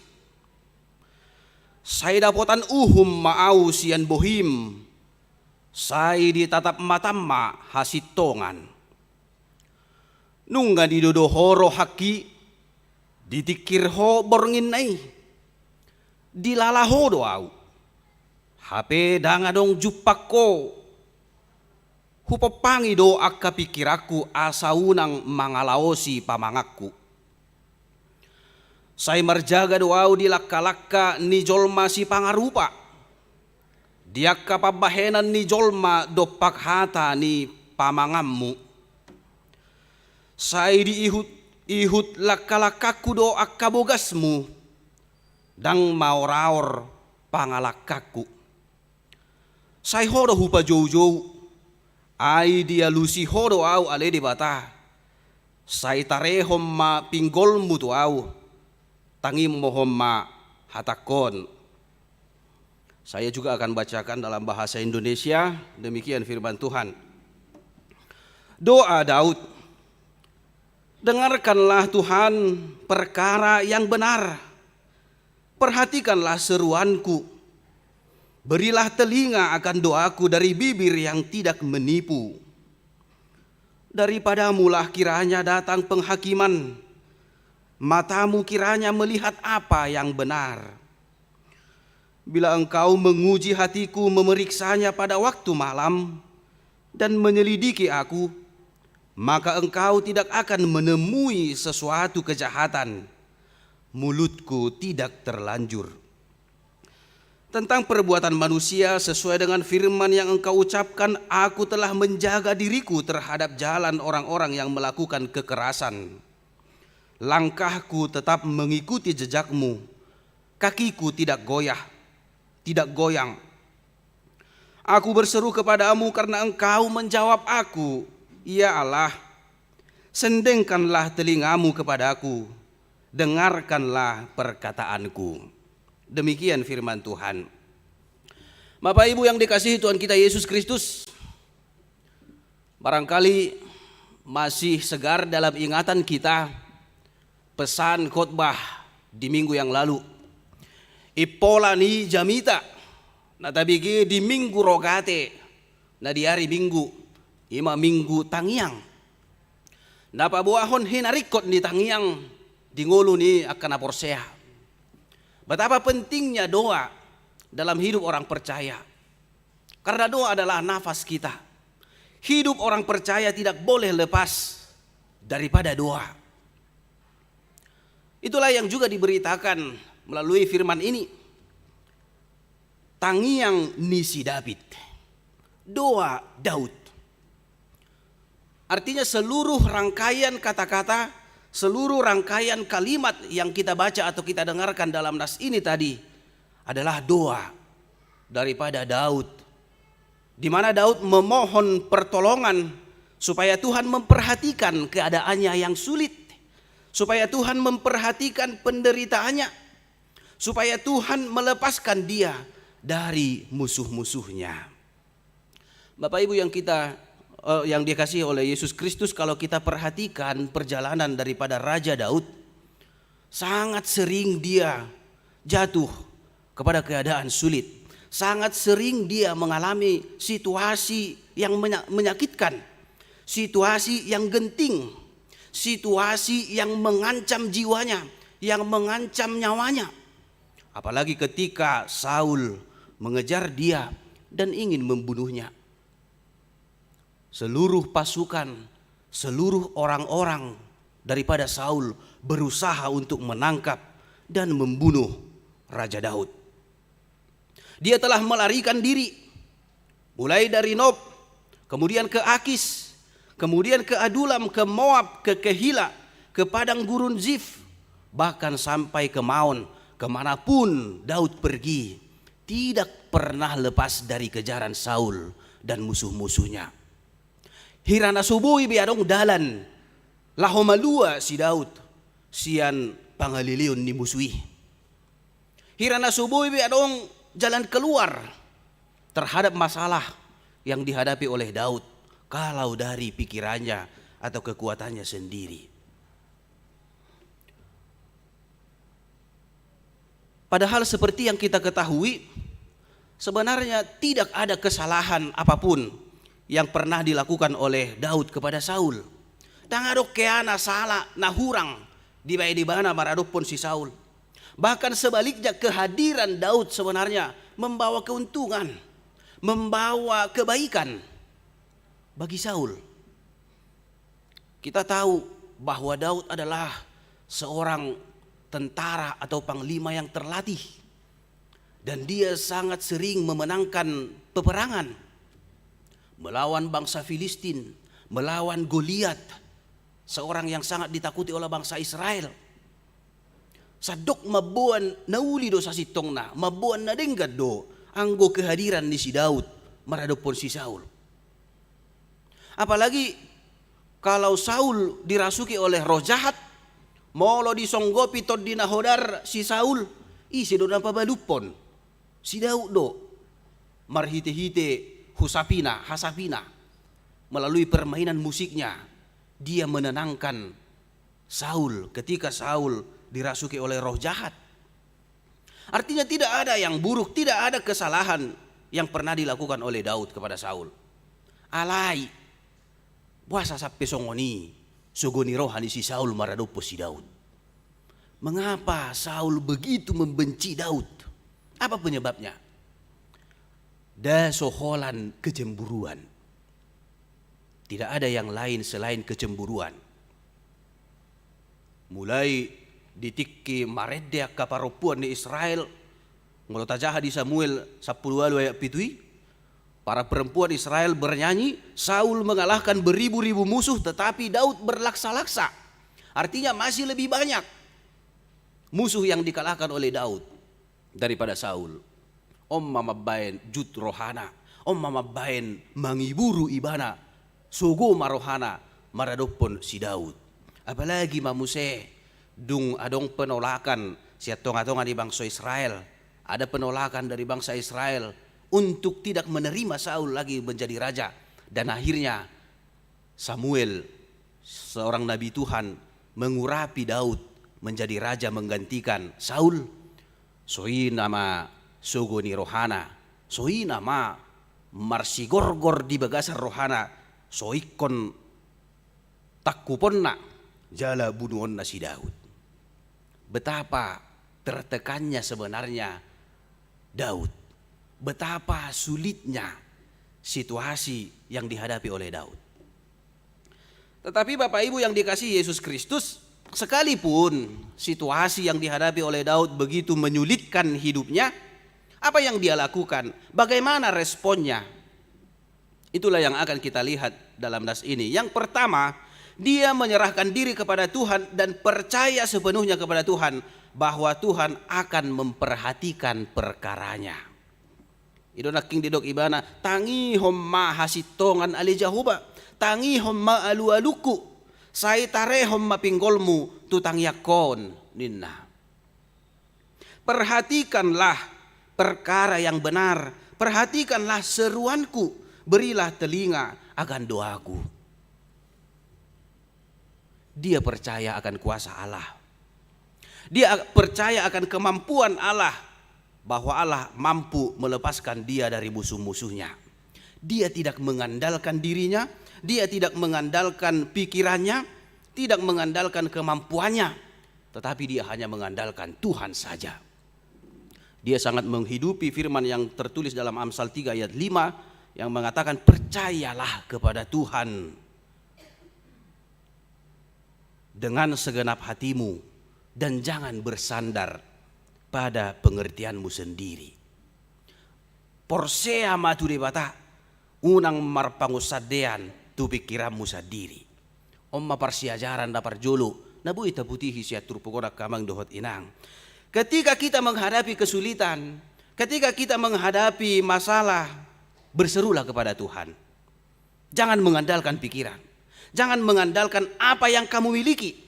Saya dapotan maau sian bohim. Saya ditatap matamma hasitongan. Nungga didodohoro haki. Ditikirho borngin nai. Dilalaho doau. HP dangadong jupakko. Hupapangi do akka pikiraku asaunang mangalaosi pamangakku. Saya marjaga doau di lakka-lakka ni jolma si pangarupa. Diakka pabahenan ni jolma dopak hata ni pamangammu. Saya ihut lakka-lakkaku do akka bogasmu. Dang mauraor pangalakkaku. Saya hodo hupa jauh-jauh. Ai dia lusi hodo au ale di bata. Sai tare homma pinggolmu tu au. Tangim mohomma hatakon. Saya juga akan bacakan dalam bahasa Indonesia. Demikian firman Tuhan. Doa Daud. Dengarkanlah Tuhan perkara yang benar. Perhatikanlah seruanku. Berilah telinga akan doaku dari bibir yang tidak menipu. Daripadamulah kiranya datang penghakiman. Matamu kiranya melihat apa yang benar. Bila engkau menguji hatiku memeriksanya pada waktu malam dan menyelidiki aku, maka engkau tidak akan menemui sesuatu kejahatan. Mulutku tidak terlanjur. tentang perbuatan manusia sesuai dengan firman yang engkau ucapkan, aku telah menjaga diriku terhadap jalan orang-orang yang melakukan kekerasan. Langkahku tetap mengikuti jejakmu, kakiku tidak goyang. Aku berseru kepadamu karena engkau menjawab aku, ya Allah. Sendengkanlah telingamu kepadaku, dengarkanlah perkataanku. Demikian firman Tuhan. Bapak Ibu yang dikasihi Tuhan kita Yesus Kristus, barangkali masih segar dalam ingatan kita pesan khotbah di minggu yang lalu. Ipola ni jamita, na tabigi di minggu rogate, na di hari minggu, ima minggu tangiang. Napabuahon hinarikot ni tangiang di ngulu ni akan aporsea. Betapa pentingnya doa dalam hidup orang percaya. Karena doa adalah nafas kita. Hidup orang percaya tidak boleh lepas daripada doa. Itulah yang juga diberitakan melalui firman ini. Tangiang nisi David. Doa Daud. Artinya seluruh rangkaian kata-kata, seluruh rangkaian kalimat yang kita baca atau kita dengarkan dalam nas ini tadi adalah doa daripada Daud. Di mana Daud memohon pertolongan supaya Tuhan memperhatikan keadaannya yang sulit, supaya Tuhan memperhatikan penderitaannya, supaya Tuhan melepaskan dia dari musuh-musuhnya. Bapak Ibu yang dikasihi oleh Yesus Kristus, kalau kita perhatikan perjalanan daripada Raja Daud, sangat sering dia jatuh kepada keadaan sulit. Sangat sering dia mengalami situasi yang menyakitkan, situasi yang genting, situasi yang mengancam jiwanya, yang mengancam nyawanya. Apalagi ketika Saul mengejar dia dan ingin membunuhnya. Seluruh pasukan, seluruh orang-orang daripada Saul berusaha untuk menangkap dan membunuh Raja Daud. Dia telah melarikan diri, mulai dari Nob, kemudian ke Akis, kemudian ke Adulam, ke Moab, ke Kehila, ke padang gurun Zif, bahkan sampai ke Maon. Kemanapun Daud pergi, tidak pernah lepas dari kejaran Saul dan musuh-musuhnya. Hirana subuhi biadong dalan lahomalua si Daud sian pangaliliun ni musuhi. Hirana subuhi biadong jalan keluar terhadap masalah yang dihadapi oleh Daud kalau dari pikirannya atau kekuatannya sendiri. Padahal seperti yang kita ketahui, sebenarnya tidak ada kesalahan apapun yang pernah dilakukan oleh Daud kepada Saul. Tangadok keana salah nahurang di bana maradok pun si Saul. Bahkan sebaliknya kehadiran Daud sebenarnya membawa keuntungan, membawa kebaikan bagi Saul. Kita tahu bahwa Daud adalah seorang tentara atau panglima yang terlatih. Dan dia sangat sering memenangkan peperangan. Melawan bangsa Filistin, melawan Goliat, seorang yang sangat ditakuti oleh bangsa Israel. Sadok mabuan nauli do sa sitongna, mabuan na denggad do anggo kehadiran ni si Daud maradopon si Saul. Apalagi kalau Saul dirasuki oleh roh jahat, molo disonggopi tod dinahodar si Saul, isi do napabalupon si Daud do marhite-hite hasapina melalui permainan musiknya dia menenangkan Saul ketika Saul dirasuki oleh roh jahat. Artinya tidak ada yang buruk, tidak ada kesalahan yang pernah dilakukan oleh Daud kepada Saul. Alai puasa sape songoni sugoni rohani si Saul maradopo si Daud. Mengapa Saul begitu membenci Daud? Apa penyebabnya? Dasoholan kecemburuan. Tidak ada yang lain selain kecemburuan. Mulai ditiki maredea kaparopuan di Israel, Ngolota jahat di Samuel 10 ayat pitui, para perempuan Israel bernyanyi, Saul mengalahkan beribu-ribu musuh tetapi Daud berlaksa-laksa. Artinya masih lebih banyak musuh yang dikalahkan oleh Daud daripada Saul. Om mamabain jut rohana, om mamabain mangiburu ibana, sogo marohana, maradopon si Daud. Apalagi mamuse, dung adong penolakan siat tonga-tonga di bangsa Israel. Ada penolakan dari bangsa Israel untuk tidak menerima Saul lagi menjadi raja. Dan akhirnya Samuel, seorang nabi Tuhan, mengurapi Daud menjadi raja menggantikan Saul. Soi nama sogoni rohana, soi nama marsigorgor di bagasar rohana, soikon takuponna jala bunuhon si Daud. Betapa tertekannya sebenarnya Daud, betapa sulitnya situasi yang dihadapi oleh Daud. Tetapi Bapak Ibu yang dikasihi Yesus Kristus, sekalipun situasi yang dihadapi oleh Daud begitu menyulitkan hidupnya, apa yang dia lakukan? Bagaimana responnya? Itulah yang akan kita lihat dalam nas ini. Yang pertama, dia menyerahkan diri kepada Tuhan dan percaya sepenuhnya kepada Tuhan bahwa Tuhan akan memperhatikan perkaranya. Idona king didok ibana, tangi homma hasitongan ali Jahuba, tangi homma alu-aluku, sai tare homma pinggolmu tutang yakon ninna. Perhatikanlah perkara yang benar, perhatikanlah seruanku, berilah telinga akan doaku. Dia percaya akan kuasa Allah. Dia percaya akan kemampuan Allah, bahwa Allah mampu melepaskan dia dari musuh-musuhnya. Dia tidak mengandalkan dirinya, dia tidak mengandalkan pikirannya, tidak mengandalkan kemampuannya, tetapi dia hanya mengandalkan Tuhan saja. Dia sangat menghidupi firman yang tertulis dalam Amsal 3 ayat 5 yang mengatakan, percayalah kepada Tuhan dengan segenap hatimu dan jangan bersandar pada pengertianmu sendiri. Porsea matu debata unang marpangusadean tu pikiranmu sendiri. Omma parsiajaran dapar jolo nabu ita putihi siat turpukona kamang dohot inang. Ketika kita menghadapi kesulitan, ketika kita menghadapi masalah, berserulah kepada Tuhan. Jangan mengandalkan pikiran, jangan mengandalkan apa yang kamu miliki.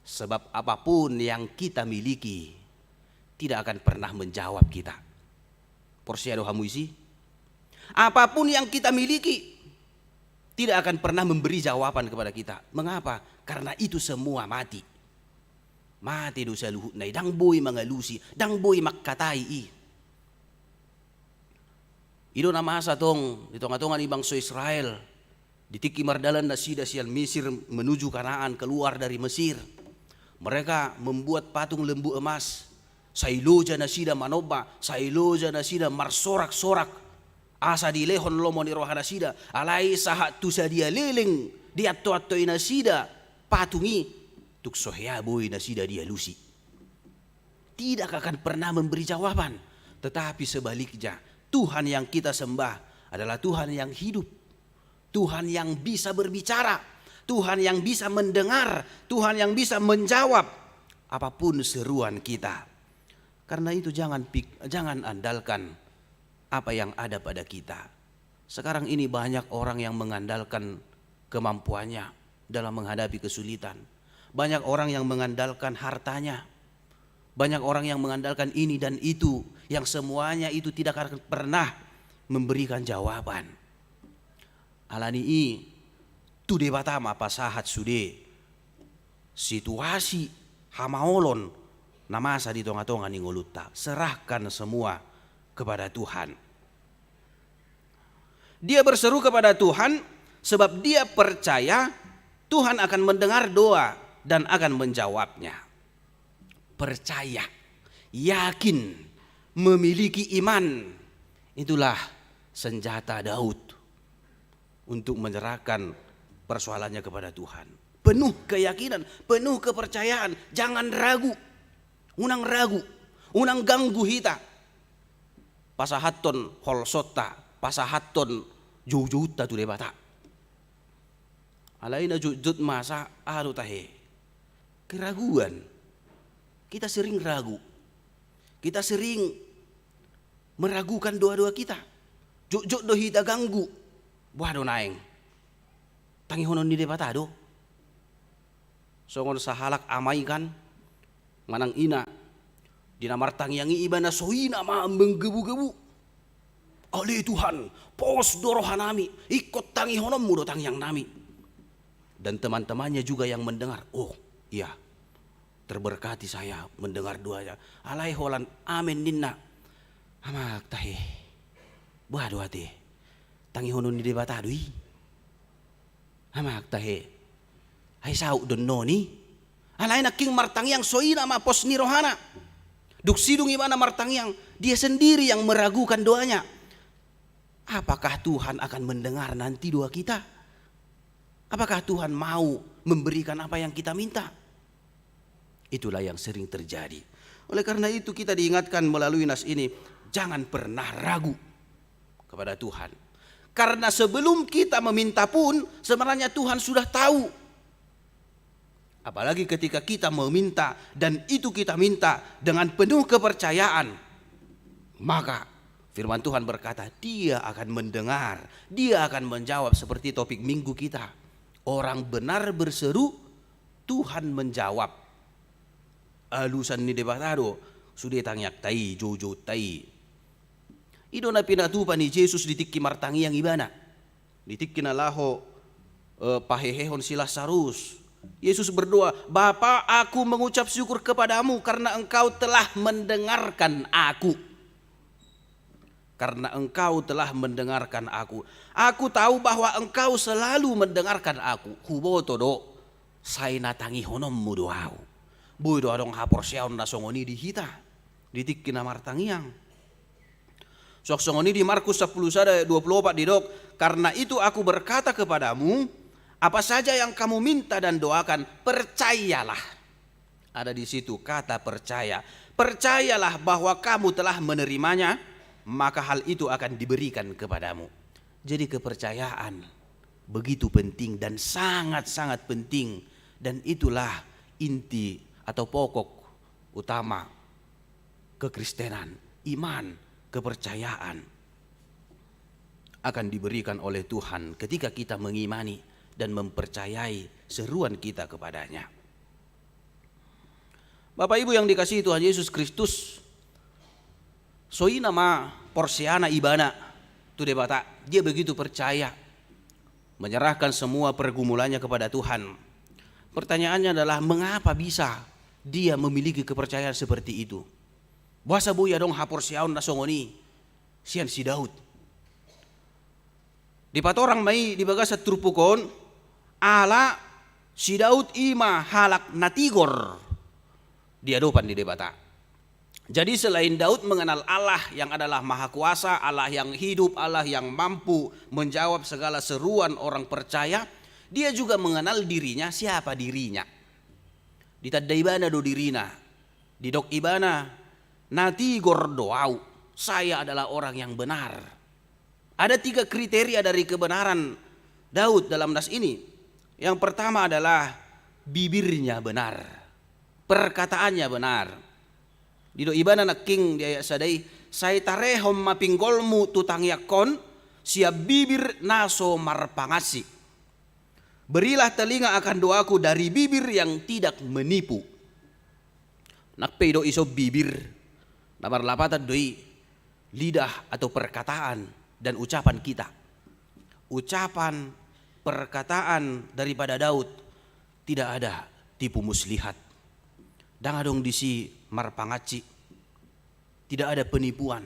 Sebab apapun yang kita miliki tidak akan pernah menjawab kita. Porsiado hamuisi. Apapun yang kita miliki tidak akan pernah memberi jawaban kepada kita. Mengapa? Karena itu semua mati. Mati dosa luhut nai dang boy mangalusi, dang boy makkatai i. Ito na masa tong ditong-atongan ibang so Israel. Ditiki mardalan na sida sial Mesir menuju Kanaan, keluar dari Mesir. Mereka membuat patung lembu emas. Sailoja na sida manoba, sailoja na sida marsorak-sorak. Asa di lehon lomo ni rohana sida, alai sahat tu sadia leleng, di atto-atto ina sida, patungi, tuk sohya boy na sida dia lusi. Tidak akan pernah memberi jawaban, tetapi sebaliknya, Tuhan yang kita sembah adalah Tuhan yang hidup, Tuhan yang bisa berbicara, Tuhan yang bisa mendengar, Tuhan yang bisa menjawab apapun seruan kita. Karena itu jangan andalkan apa yang ada pada kita. Sekarang ini banyak orang yang mengandalkan kemampuannya dalam menghadapi kesulitan. Banyak orang yang mengandalkan hartanya. Banyak orang yang mengandalkan ini dan itu, yang semuanya itu tidak akan pernah memberikan jawaban. Alani i tu debatama pasahat sude situasi hamaolon namasa di tonga-tonga ni ngolutta. Serahkan semua kepada Tuhan. Dia berseru kepada Tuhan sebab dia percaya Tuhan akan mendengar doa dan akan menjawabnya. Percaya, yakin, memiliki iman, itulah senjata Daud untuk menyerahkan persoalannya kepada Tuhan. Penuh keyakinan, penuh kepercayaan, jangan ragu. Unang ragu, unang ganggu hita. Pasahaton holsota, pasahaton jujutta tu debata. Alaina jujut masa alu tahe. Keraguan. Kita sering ragu. Kita sering meragukan doa-doa kita. Jujut do hita ganggu. Buah do naeng. Tangi honon di debata do. Songon sahalak amai kan. Manang ina. Dinamartang yang ibana soina ma menggebu-gebu. Oleh Tuhan, pos dorohanami, ikut tangi honom mudo tang yang nami. Dan teman-temannya juga yang mendengar. Oh iya, terberkati saya mendengar doanya. Alai holan amin ninna. Amak tahe. Buah doa teh. Tangi honon di debata dui. Amak tahe. Hai sau don noni. Alai naking martangyang soina ma pos ni rohana. Duk sidung ibana martangyang, dia sendiri yang meragukan doanya. Apakah Tuhan akan mendengar nanti doa kita? Apakah Tuhan mau memberikan apa yang kita minta? Itulah yang sering terjadi. Oleh karena itu kita diingatkan melalui nas ini, jangan pernah ragu kepada Tuhan. Karena sebelum kita meminta pun sebenarnya Tuhan sudah tahu. Apalagi ketika kita meminta dan itu kita minta dengan penuh kepercayaan. Maka firman Tuhan berkata, Dia akan mendengar, Dia akan menjawab seperti topik minggu kita. Orang benar berseru, Tuhan menjawab. Alusan ni debatado, sudah tangyak tai, jojo tai. Ido na pinatupa ni Jesus ditikki martangi yang ibana. Ditikki na laho pahehehon si Lazarus. Yesus berdoa, Bapa, aku mengucap syukur kepadamu karena engkau telah mendengarkan aku. Karena engkau telah mendengarkan aku. Aku tahu bahwa engkau selalu mendengarkan aku. Huboto do, say natangi honom mudoau. Boy do adong hapor siaon na songoni di hita. Ditik kinamartangiang. Sok songoni di Markus 10:24 didok. Karena itu aku berkata kepadamu, apa saja yang kamu minta dan doakan, percayalah. Ada di situ kata percaya. Percayalah bahwa kamu telah menerimanya, maka hal itu akan diberikan kepadamu. Jadi kepercayaan begitu penting dan sangat-sangat penting. Dan itulah inti atau pokok utama kekristenan. Iman, kepercayaan akan diberikan oleh Tuhan ketika kita mengimani dan mempercayai seruan kita kepadanya. Bapak Ibu yang dikasihi Tuhan Yesus Kristus, soina ma porsiana ibana tu debata, dia begitu percaya menyerahkan semua pergumulannya kepada Tuhan. Pertanyaannya adalah mengapa bisa dia memiliki kepercayaan seperti itu? Bahasa buya dong hapor siaun nasongoni sian si Daud. Di patorang mai di bagasa trupukon ala si Daud ima halak natigor di hadapan di debata. Jadi selain Daud mengenal Allah yang adalah maha kuasa, Allah yang hidup, Allah yang mampu menjawab segala seruan orang percaya, dia juga mengenal dirinya, siapa dirinya. Ditadda ibana do dirina, didok ibana natigor doau, saya adalah orang yang benar. Ada 3 kriteria dari kebenaran Daud dalam nas ini. Yang pertama adalah bibirnya benar, perkataannya benar. Dido ibana na king dia sadai, saya tarehom mapinggolmu tutang yakon, siap bibir naso marpangasi. Berilah telinga akan doaku dari bibir yang tidak menipu. Nakpe do iso bibir, nabar lapatan doi lidah atau perkataan dan ucapan kita. Ucapan perkataan daripada Daud tidak ada tipu muslihat. Dangadong disi marpangaci. Tidak ada penipuan.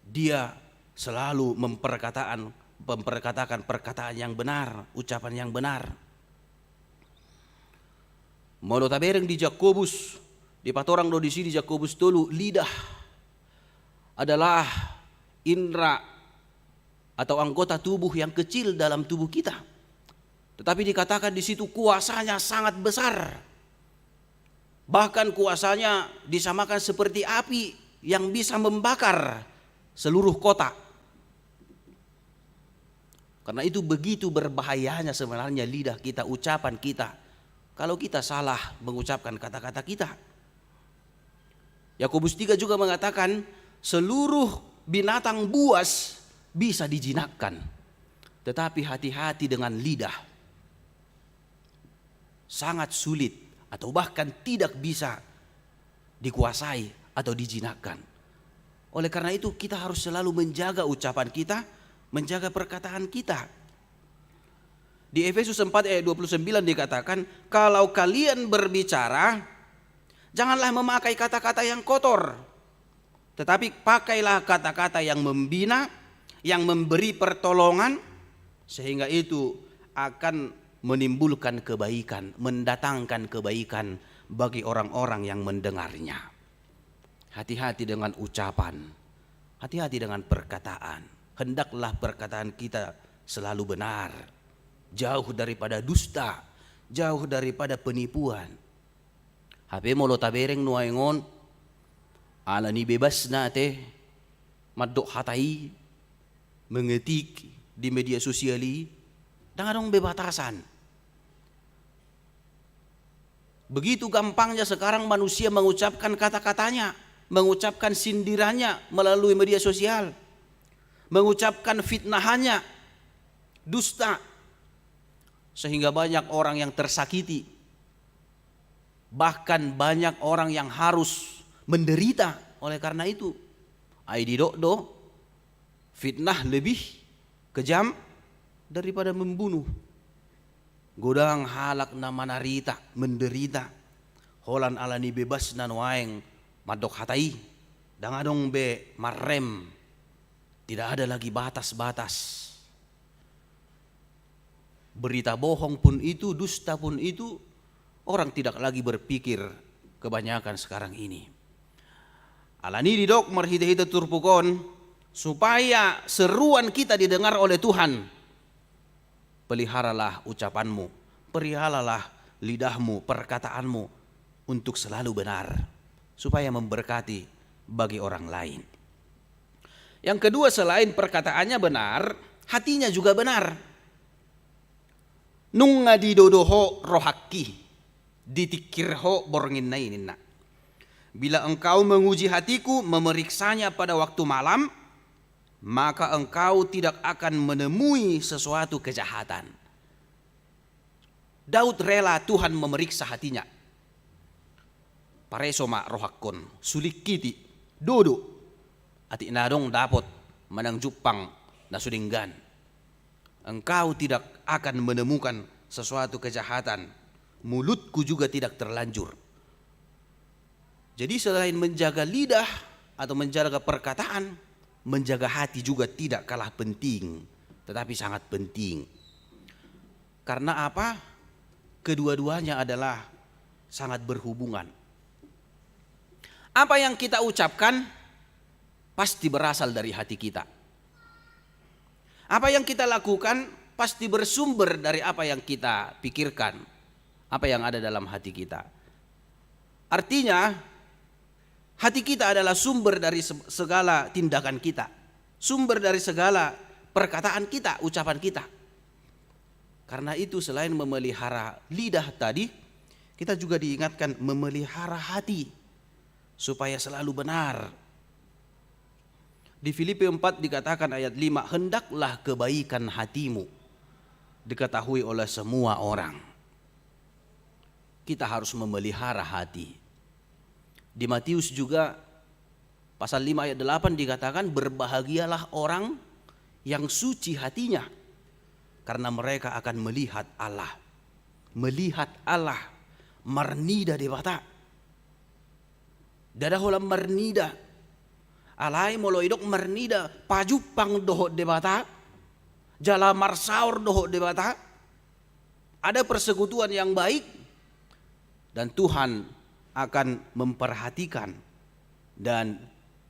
Dia selalu memperkatakan perkataan yang benar, ucapan yang benar. Molo tabereng di Jakobus, di patorang do disi di Jakobus tolu, lidah adalah indra atau anggota tubuh yang kecil dalam tubuh kita. Tetapi dikatakan di situ kuasanya sangat besar. Bahkan kuasanya disamakan seperti api yang bisa membakar seluruh kota. Karena itu begitu berbahayanya sebenarnya lidah kita, ucapan kita, kalau kita salah mengucapkan kata-kata kita. Yakobus 3 juga mengatakan seluruh binatang buas bisa dijinakkan, tetapi hati-hati dengan lidah. Sangat sulit atau bahkan tidak bisa dikuasai atau dijinakkan. Oleh karena itu kita harus selalu menjaga ucapan kita, menjaga perkataan kita. Di Efesus 4 ayat 29 dikatakan, kalau kalian berbicara, janganlah memakai kata-kata yang kotor, tetapi pakailah kata-kata yang membina, yang memberi pertolongan, sehingga itu akan menimbulkan kebaikan, mendatangkan kebaikan bagi orang-orang yang mendengarnya. Hati-hati dengan ucapan, hati-hati dengan perkataan. Hendaklah perkataan kita selalu benar, jauh daripada dusta, jauh daripada penipuan. Hape mo lo tabereng nuaingon, ala ni bebas nate, madok hatai, mengetik di media sosiali, dengan bebatasan. Begitu gampangnya sekarang manusia mengucapkan kata-katanya, mengucapkan sindirannya melalui media sosial, mengucapkan fitnahannya, dusta, sehingga banyak orang yang tersakiti, bahkan banyak orang yang harus menderita oleh karena itu. Aididokdo, fitnah lebih kejam daripada membunuh. Godang halak na manarita, menderita. Holan alani bebas na nuaeng madok hatai. Dangadong be marrem. Tidak ada lagi batas-batas. Berita bohong pun itu, dusta pun itu, orang tidak lagi berpikir kebanyakan sekarang ini. Alani didok marhita-hita turpukon, supaya seruan kita didengar oleh Tuhan. Peliharalah ucapanmu, peliharalah lidahmu, perkataanmu untuk selalu benar, supaya memberkati bagi orang lain. Yang kedua, selain perkataannya benar, hatinya juga benar. Nung ngadidodoho rohaki, ditikirho borngin na ininna. Bila engkau menguji hatiku, memeriksanya pada waktu malam, maka engkau tidak akan menemui sesuatu kejahatan. Daud rela Tuhan memeriksa hatinya. Pareso ma rohakon, sulik kiti, dodo, ati nadong dapot manang jupang na sudinggan. Engkau tidak akan menemukan sesuatu kejahatan, mulutku juga tidak terlanjur. Jadi selain menjaga lidah atau menjaga perkataan, menjaga hati juga tidak kalah penting, tetapi sangat penting. Karena apa? Kedua-duanya adalah sangat berhubungan. Apa yang kita ucapkan pasti berasal dari hati kita. Apa yang kita lakukan pasti bersumber dari apa yang kita pikirkan, apa yang ada dalam hati kita. Artinya, hati kita adalah sumber dari segala tindakan kita, sumber dari segala perkataan kita, ucapan kita. Karena itu selain memelihara lidah tadi, kita juga diingatkan memelihara hati supaya selalu benar. Di Filipi 4 dikatakan ayat 5, hendaklah kebaikan hatimu diketahui oleh semua orang. Kita harus memelihara hati. Di Matius juga pasal 5 ayat 8 dikatakan, berbahagialah orang yang suci hatinya, karena mereka akan melihat Allah. Melihat Allah, marnida di bata. Dada holam marnida. Alai moloidok marnida, pajupang dohot di bata. Jala marsaur dohot di bata. Ada persekutuan yang baik, dan Tuhan akan memperhatikan dan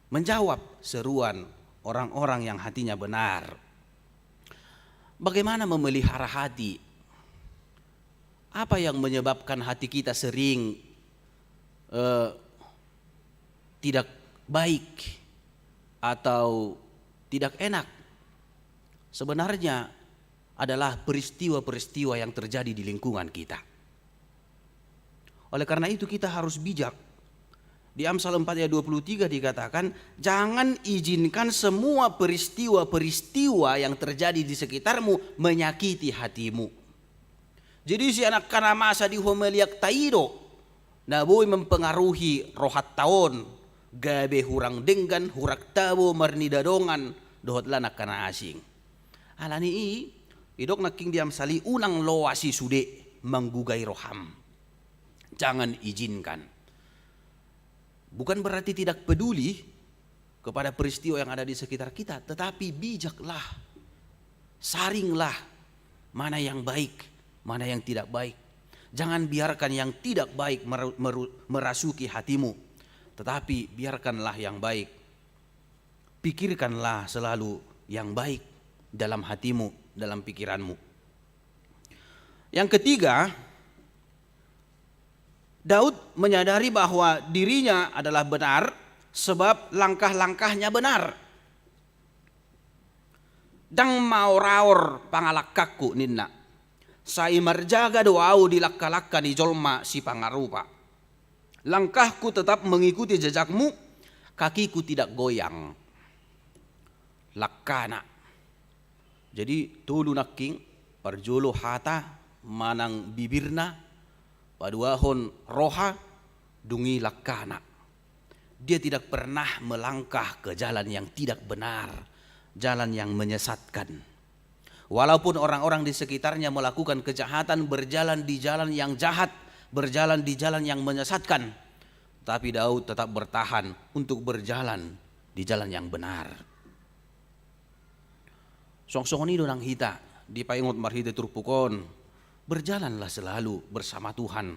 menjawab seruan orang-orang yang hatinya benar. Bagaimana memelihara hati? Apa yang menyebabkan hati kita sering tidak baik atau tidak enak, sebenarnya adalah peristiwa-peristiwa yang terjadi di lingkungan kita. Oleh karena itu kita harus bijak. Di Amsal 4 ayat 23 dikatakan, jangan izinkan semua peristiwa-peristiwa yang terjadi di sekitarmu menyakiti hatimu. Jadi si anak kana masa di homeliak taido, na boy mempengaruhi rohat taon, gabe hurang denggan, hurak tabo marni dadongan, dohot lanak kana asing. Alani idok naking di Amsali unang loasi sude menggugai roham. Jangan izinkan. Bukan berarti tidak peduli kepada peristiwa yang ada di sekitar kita, tetapi bijaklah, saringlah mana yang baik, mana yang tidak baik. Jangan biarkan yang tidak baik merasuki hatimu, tetapi biarkanlah yang baik. Pikirkanlah selalu yang baik dalam hatimu, dalam pikiranmu. Yang ketiga, Daud menyadari bahwa dirinya adalah benar sebab langkah-langkahnya benar. Dang mau raor pangalakakku ninna. Sai marjaga doau di lakka-lakka di jolma si pangarupa. Langkahku tetap mengikuti jejakmu, kakiku tidak goyang. Lakkana. Jadi tulu nakking parjolo hata manang bibirna paduahon roha dungi lakkana. Dia tidak pernah melangkah ke jalan yang tidak benar, jalan yang menyesatkan. Walaupun orang-orang di sekitarnya melakukan kejahatan, berjalan di jalan yang jahat, berjalan di jalan yang menyesatkan, tapi Daud tetap bertahan untuk berjalan di jalan yang benar. Songsongoni donang hita di paingot marhite turpukon. Berjalanlah selalu bersama Tuhan.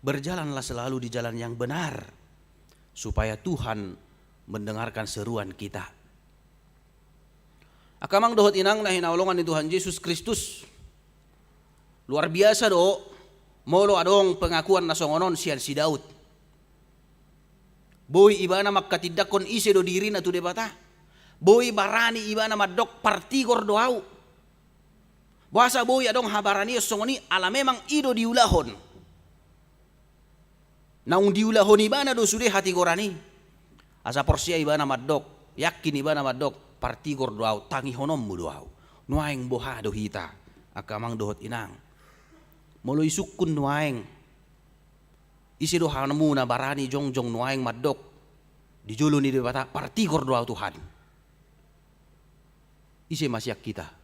Berjalanlah selalu di jalan yang benar, supaya Tuhan mendengarkan seruan kita. Akamang dohot inang na hinaulungan ni Tuhan Yesus Kristus. Luar biasa do, molo adong pengakuan na songonon siyan si Daud. Boy ibana makatidakon ise do diri na tu debata. Boy barani ibana madok partigor doau. Bahasa boy adong habarani songoni ala memang ido diulahon. Naung diulahon ibana do sude hati gorani. Asa porsia ibana madok, yakin ibana madok partigor doau tangi honom mu doau. Nuaeng boha do hita, akamang dohot inang. Molo isukun nuaeng. Isi do hanamu na barani jongjong nuaeng madok. Dijulu ni debata partigor doau Tuhan. Isi masyak kita.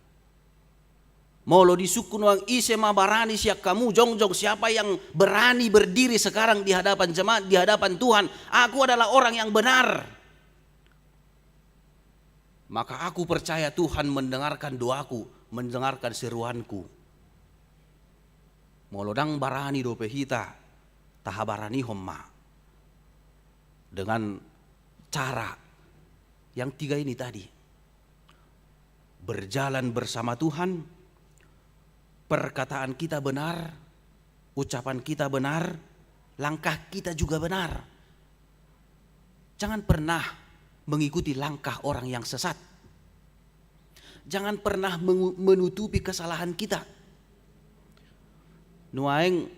Molo disukun wang ise mabarani siak kamu jongjong, siapa yang berani berdiri sekarang di hadapan jemaat, di hadapan Tuhan, aku adalah orang yang benar. Maka aku percaya Tuhan mendengarkan doaku, mendengarkan seruanku. Molo dang barani dope hita, tahabarani homma. Dengan cara yang tiga ini tadi. Berjalan bersama Tuhan, perkataan kita benar, ucapan kita benar, langkah kita juga benar. Jangan pernah mengikuti langkah orang yang sesat. Jangan pernah menutupi kesalahan kita. Nuaeng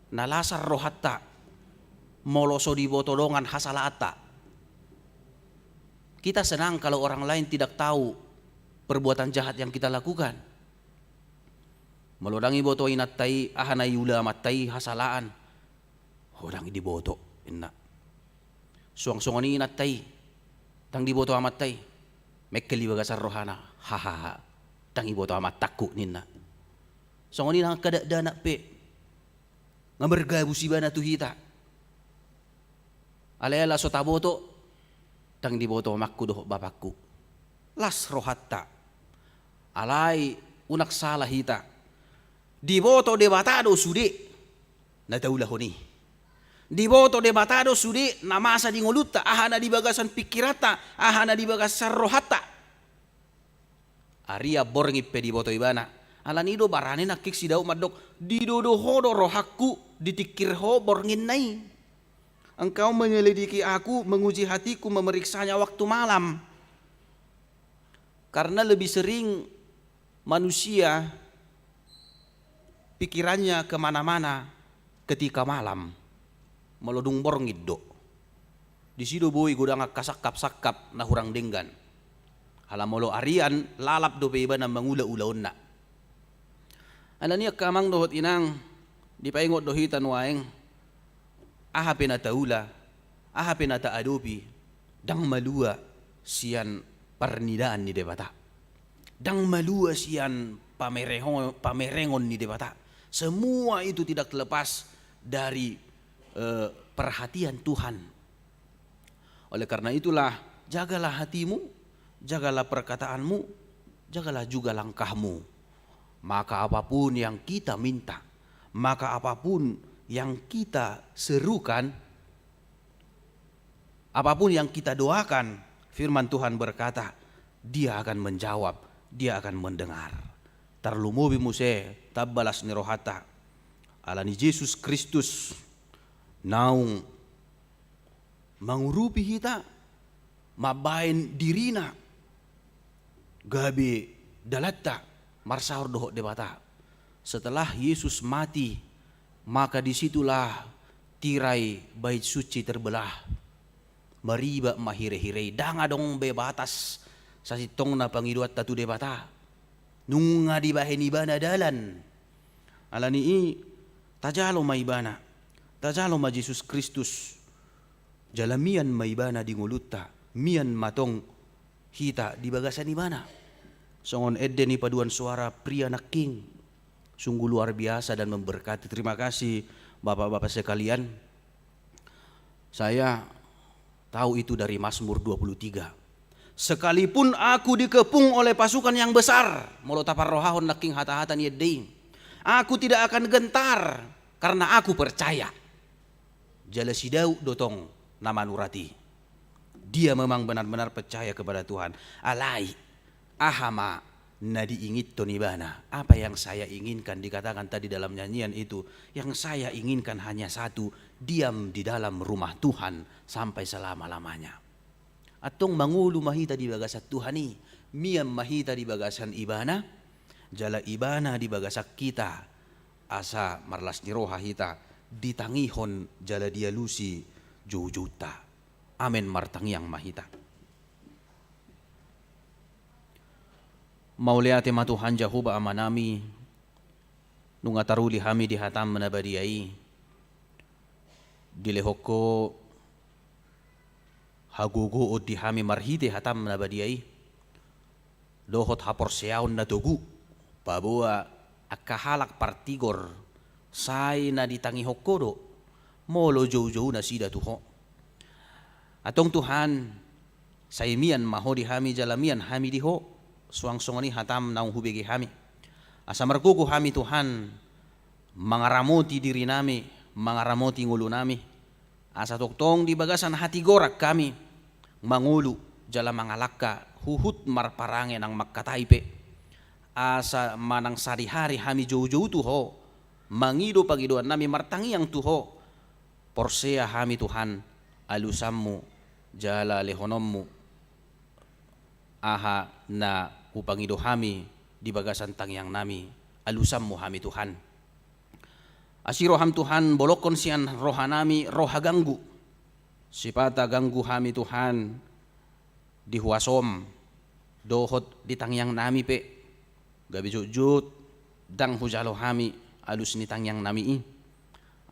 nalasar rohatta, moloso di botolongan hasalaata. Kita senang kalau orang lain tidak tahu perbuatan jahat yang kita lakukan. Melodangi boto inatai ahana yula matai hasalaan. Hodang di boto inna. Suang-suangani inatai. Tang di boto amatai. Mekkeli bagasar rohana. Hahaha. Tang iboto amat takut ninna. Suangani nang kada dana pe. Ngamerga busibana tuhita. Alayala sotaboto. Tang di boto makku doh bapakku. Las rohatta. Alay unak salah hita. Diboto debatado sude na taulahoni. Diboto debatado sude na masa di ngoluta ahana di bagasan pikirata ahana di bagasan rohata. Aria borngi pe diboto ibana. Alanido barane nakik si Daud madok didodo hodo rohaku ditikir ho borngin nai. Engkau menyelidiki aku, menguji hatiku, memeriksanya waktu malam. Karena lebih sering manusia pikirannya kemana-mana ketika malam. Melodung borngid do. Di sido boy godang kasakap-sakap na hurang denggan. Halamolo arian lalap do peba na mangula-ulaon na. Ananiya kamang dohot inang dipaingot dohitan waeng. Aha pinataula, aha pinataadopi, dang malua siyan parnidaan ni debata. Dang malua siyan pamerengon ni debata. Semua itu tidak terlepas dari perhatian Tuhan. Oleh karena itulah, jagalah hatimu, jagalah perkataanmu, jagalah juga langkahmu. Maka apapun yang kita minta, maka apapun yang kita serukan, apapun yang kita doakan, firman Tuhan berkata, Dia akan menjawab, Dia akan mendengar. Tarlumobi muse tabbalas ni rohata. Alani Yesus Kristus naung mangurupi kita, mabain dirina, gabi dalatta, marsaur dohok debata. Setelah Yesus mati, maka disitulah tirai bait suci terbelah. Mariba mahire-hirei, danga dong bebatas sa sitong na pangiduat tatu debata. Nunga di bahen ibana dalan. Alani tajalo maibana, tajalo ma Jesus Kristus. Jalamian maibana di nguluta, mian matong hita di bagasan ibana. Songon edde ni paduan suara pria naking. Sungguh luar biasa dan memberkati. Terima kasih Bapak-bapak sekalian. Saya tahu itu dari Mazmur 23. Sekalipun aku dikepung oleh pasukan yang besar, molotapar rohahon naking hata-hatan yeddein, aku tidak akan gentar karena aku percaya. Jala sidau dotong nama nurati. Dia memang benar-benar percaya kepada Tuhan. Alai ahama nadi ingit tonibana. Apa yang saya inginkan dikatakan tadi dalam nyanyian itu. Yang saya inginkan hanya satu, diam di dalam rumah Tuhan sampai selama-lamanya. Atong mangulu mahita di bagasat Tuhani, miam mahita di bagasan ibana, jala ibana di bagasak kita, asa marlas ni roha hita, ditangihon jala dia lusi jujuta. Amen martangiang mahita. Mauliate matuhan Jahuba amanami, nungataruli hami di hatam manabadiai, dilehoko hagugu o di hami marhite hatam nabadiai, dohot hapor seaon na tugu, pabua akahalak partigor, say na ditangi hokodo, molo jauh-jauh na sida tuho. Atong Tuhan, saimian maho di hami jalamian hami diho, suang-songani hatam naung hubigi hami. Asa markuku hami Tuhan, mangaramoti diri nami, mangaramoti ngulu nami. Asa toktong di bagasan hati gorak kami, mangulu jala mangalaka huhut marparange nang magkataipe. Asa manang sari-hari hami jauh-jauh tuho, mangido pagidoan nami martangi yang tuho. Porsea hami Tuhan, alusammu jala lehonommu, aha na upangido hami di bagasan tangiang nami, alusammu hami Tuhan. Asiroham Tuhan bolokon sian rohanami roha ganggu. Sipata ganggu hami Tuhan dihuasom dohot ditangyang nami pe. Gabi jujut dang hujalo hami alus ni tangyang nami i.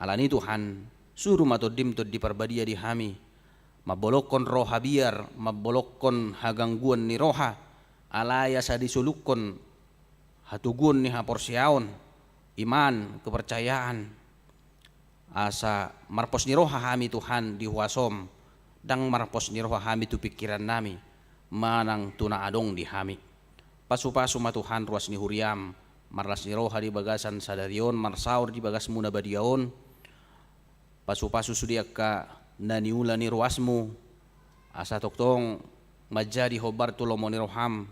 Alani Tuhan suruh matodim to diperbadia di hami. Mabolokon roha biar, mabolokon hagangguan ni roha. Alaya sa disulukon hatugun ni haporsiaon. Iman, kepercayaan, asa marpos ni roha hami Tuhan dihuasom, dang marpos ni roha hami tu pikiran nami, manang tuna adong di hami. Pasu-pasu ma Tuhan ruas ni huriam, marlas ni roha di bagasan sadarion, marsaur di bagas muna badiaon. Pasu-pasu sudiak ka naniula ni ruasmu, asa toktong majadi hobar tulomo ni roham,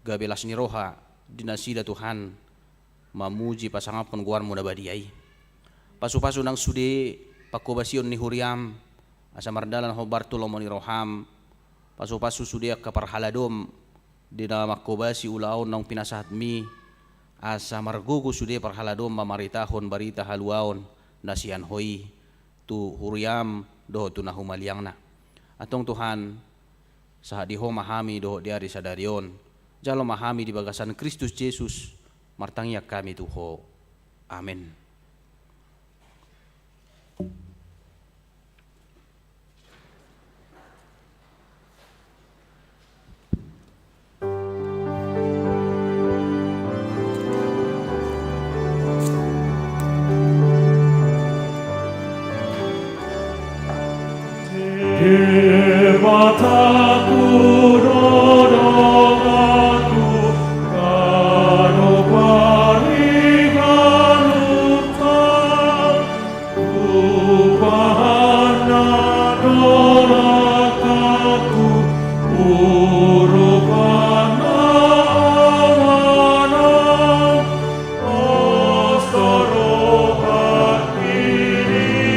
gabelas ni roha dinasida Tuhan. Mamuji pasangapon guar muna badiai. Pasu-pasu nang sude pakobasion ni huriam, asa mardalan ho Bartolomoni roham pasu-pasu sudia kaparhaladom di dalam akobasi ulaon nang pinasahat mi asa margugu sudia parhaladom mamaritahon barita haluaon nasian hoi tu huriam doho tu nahumaliangna atong Tuhan sahadiho mahami doho diari sadarion jalo mahami di bagasan Kristus Yesus martangya kami tuho amin. Mataku dorongaku karo paringan utang upahana dorakaku urupana amanah ostoro hati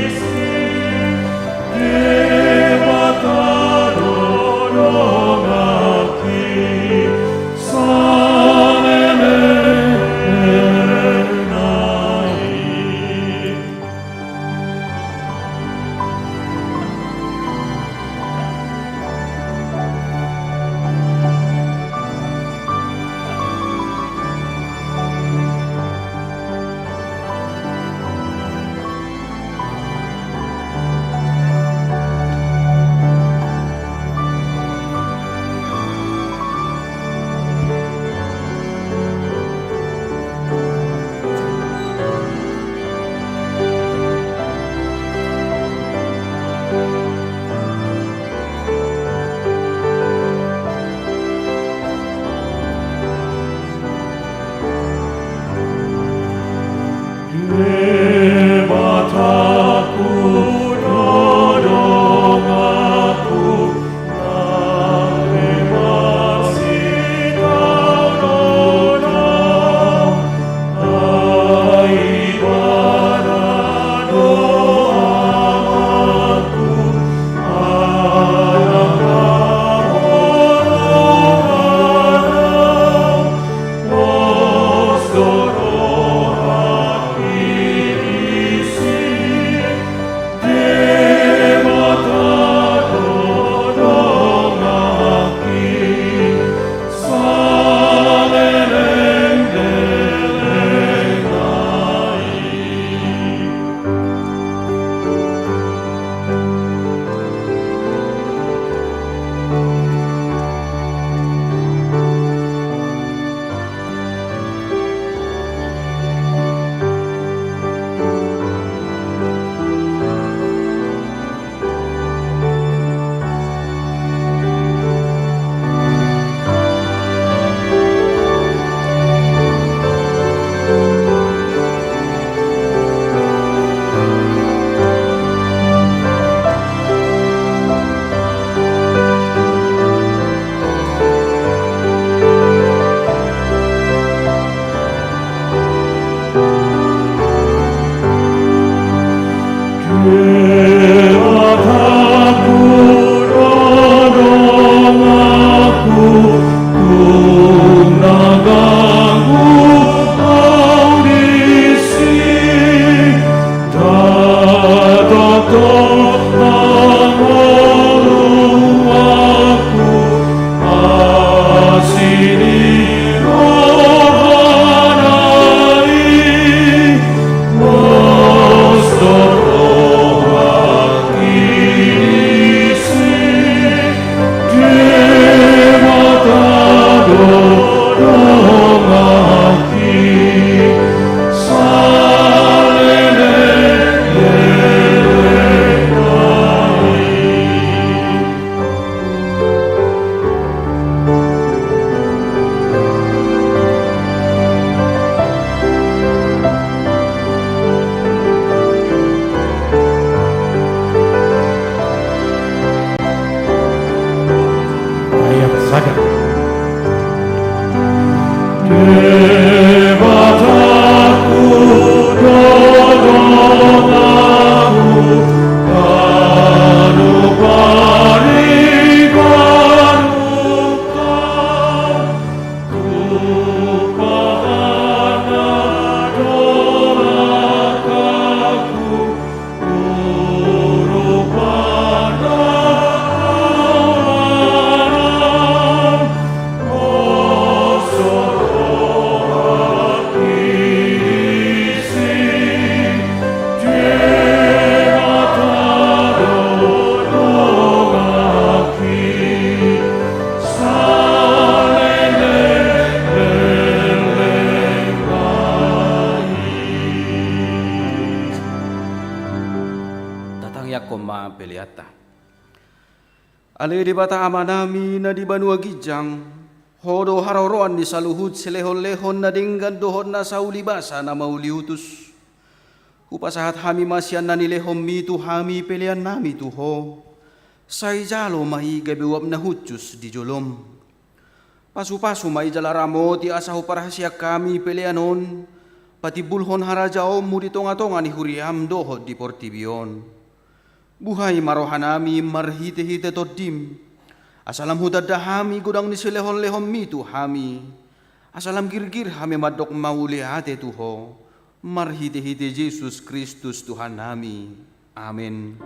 isi Aduh peliata. Ale di bata amanami na di Banua Gijang, hodo haroroan di saluhut selehon-lehon na denggan dohon na saulibasa na mauliutus. Upasahat hami masyan na nilehom mitu hami pelian nami tuho. Say jalo mahi gabewab na hutjus di jolom. Pasu-pasu mai jalaramo ti asahu parahasya kami pelianon. Pati bulhon harajaom mu di tonga-tonga ni huriam dohod di portibion. Buhay marohanami marhite-hite todim. Asalam hudadahami gudang ni selehon-lehon mitu hami. Asalam girgir hami madok mauliate tuho. Marhite-hite Yesus Kristus Tuhan nami. Amin.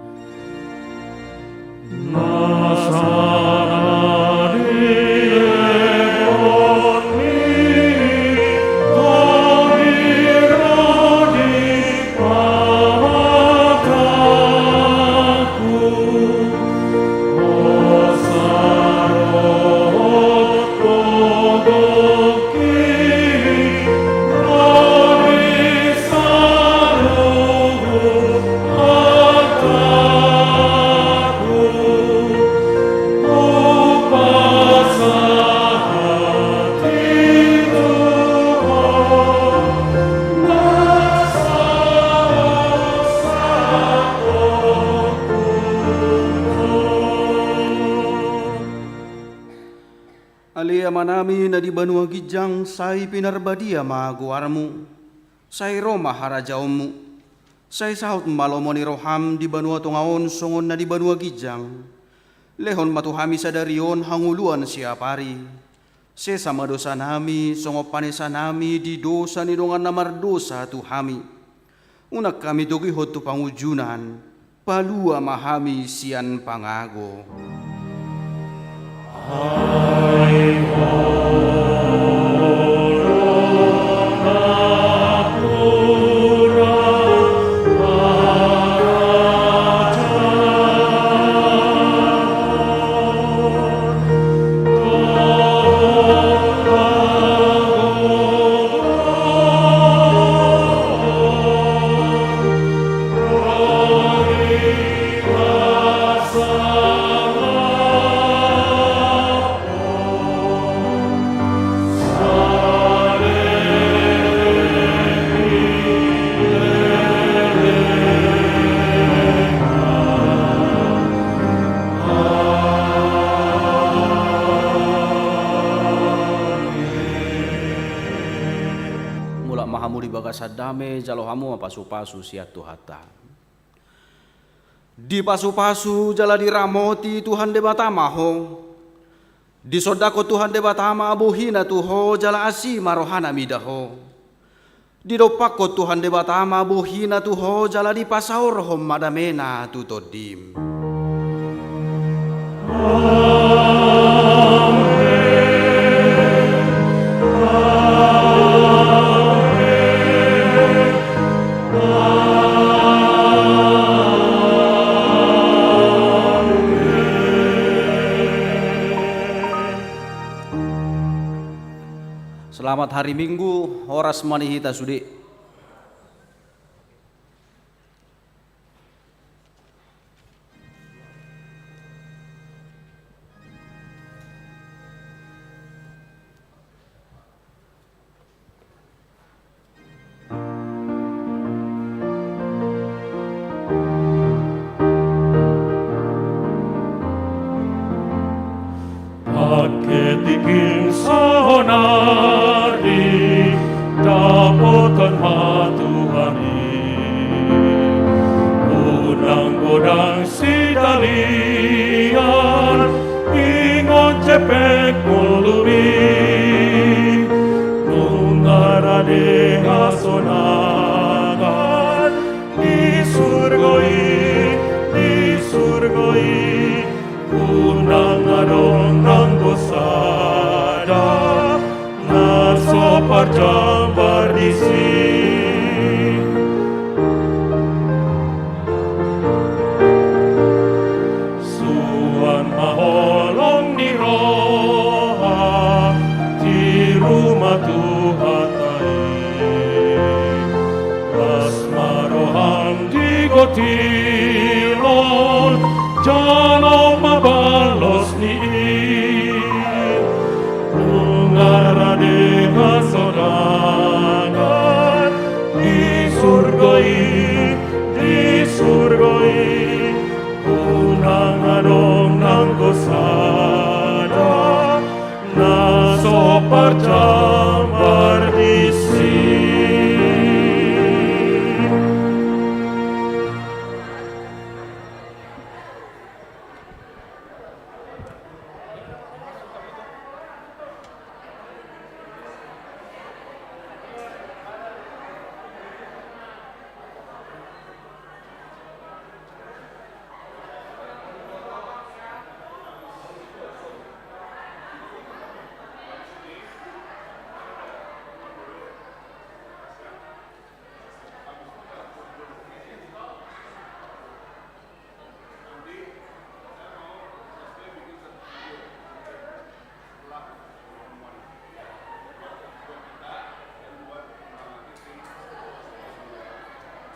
Manami na di Banua Gijang say pinarbadia maguarmu, say Roma harajaomu, say sahut malomo ni roham di Banua Tungaon songon na di Banua Gijang, lehon matuhami sadarion hanguluan siapari, sesama dosa nami songo panesa nami di dosa ni dongan namar dosa tuhami, unak kami tugi hotu pangujunan, palua mahami sian pangago. Sadame jalohamu pasu-pasu siat tuhata. Di pasu-pasu jala diramoti Tuhan debatama ho. Di sodako Tuhan debatama abuhina tuho jala asi marohana midaho. Di dopako Tuhan debatama abuhina tuho jala di pasaur hom madamena tutodim. Selamat hari Minggu, horas manihita sudi. Paketikin sonari dapotan matuhani unang godang sidalian ingon cepek muluri nungarade asonangan disurgoi unang adong nang gosada naso parjang bardisi suan maholong ni roha di rumah Tuhatai asmarohang di gotilon perjamuan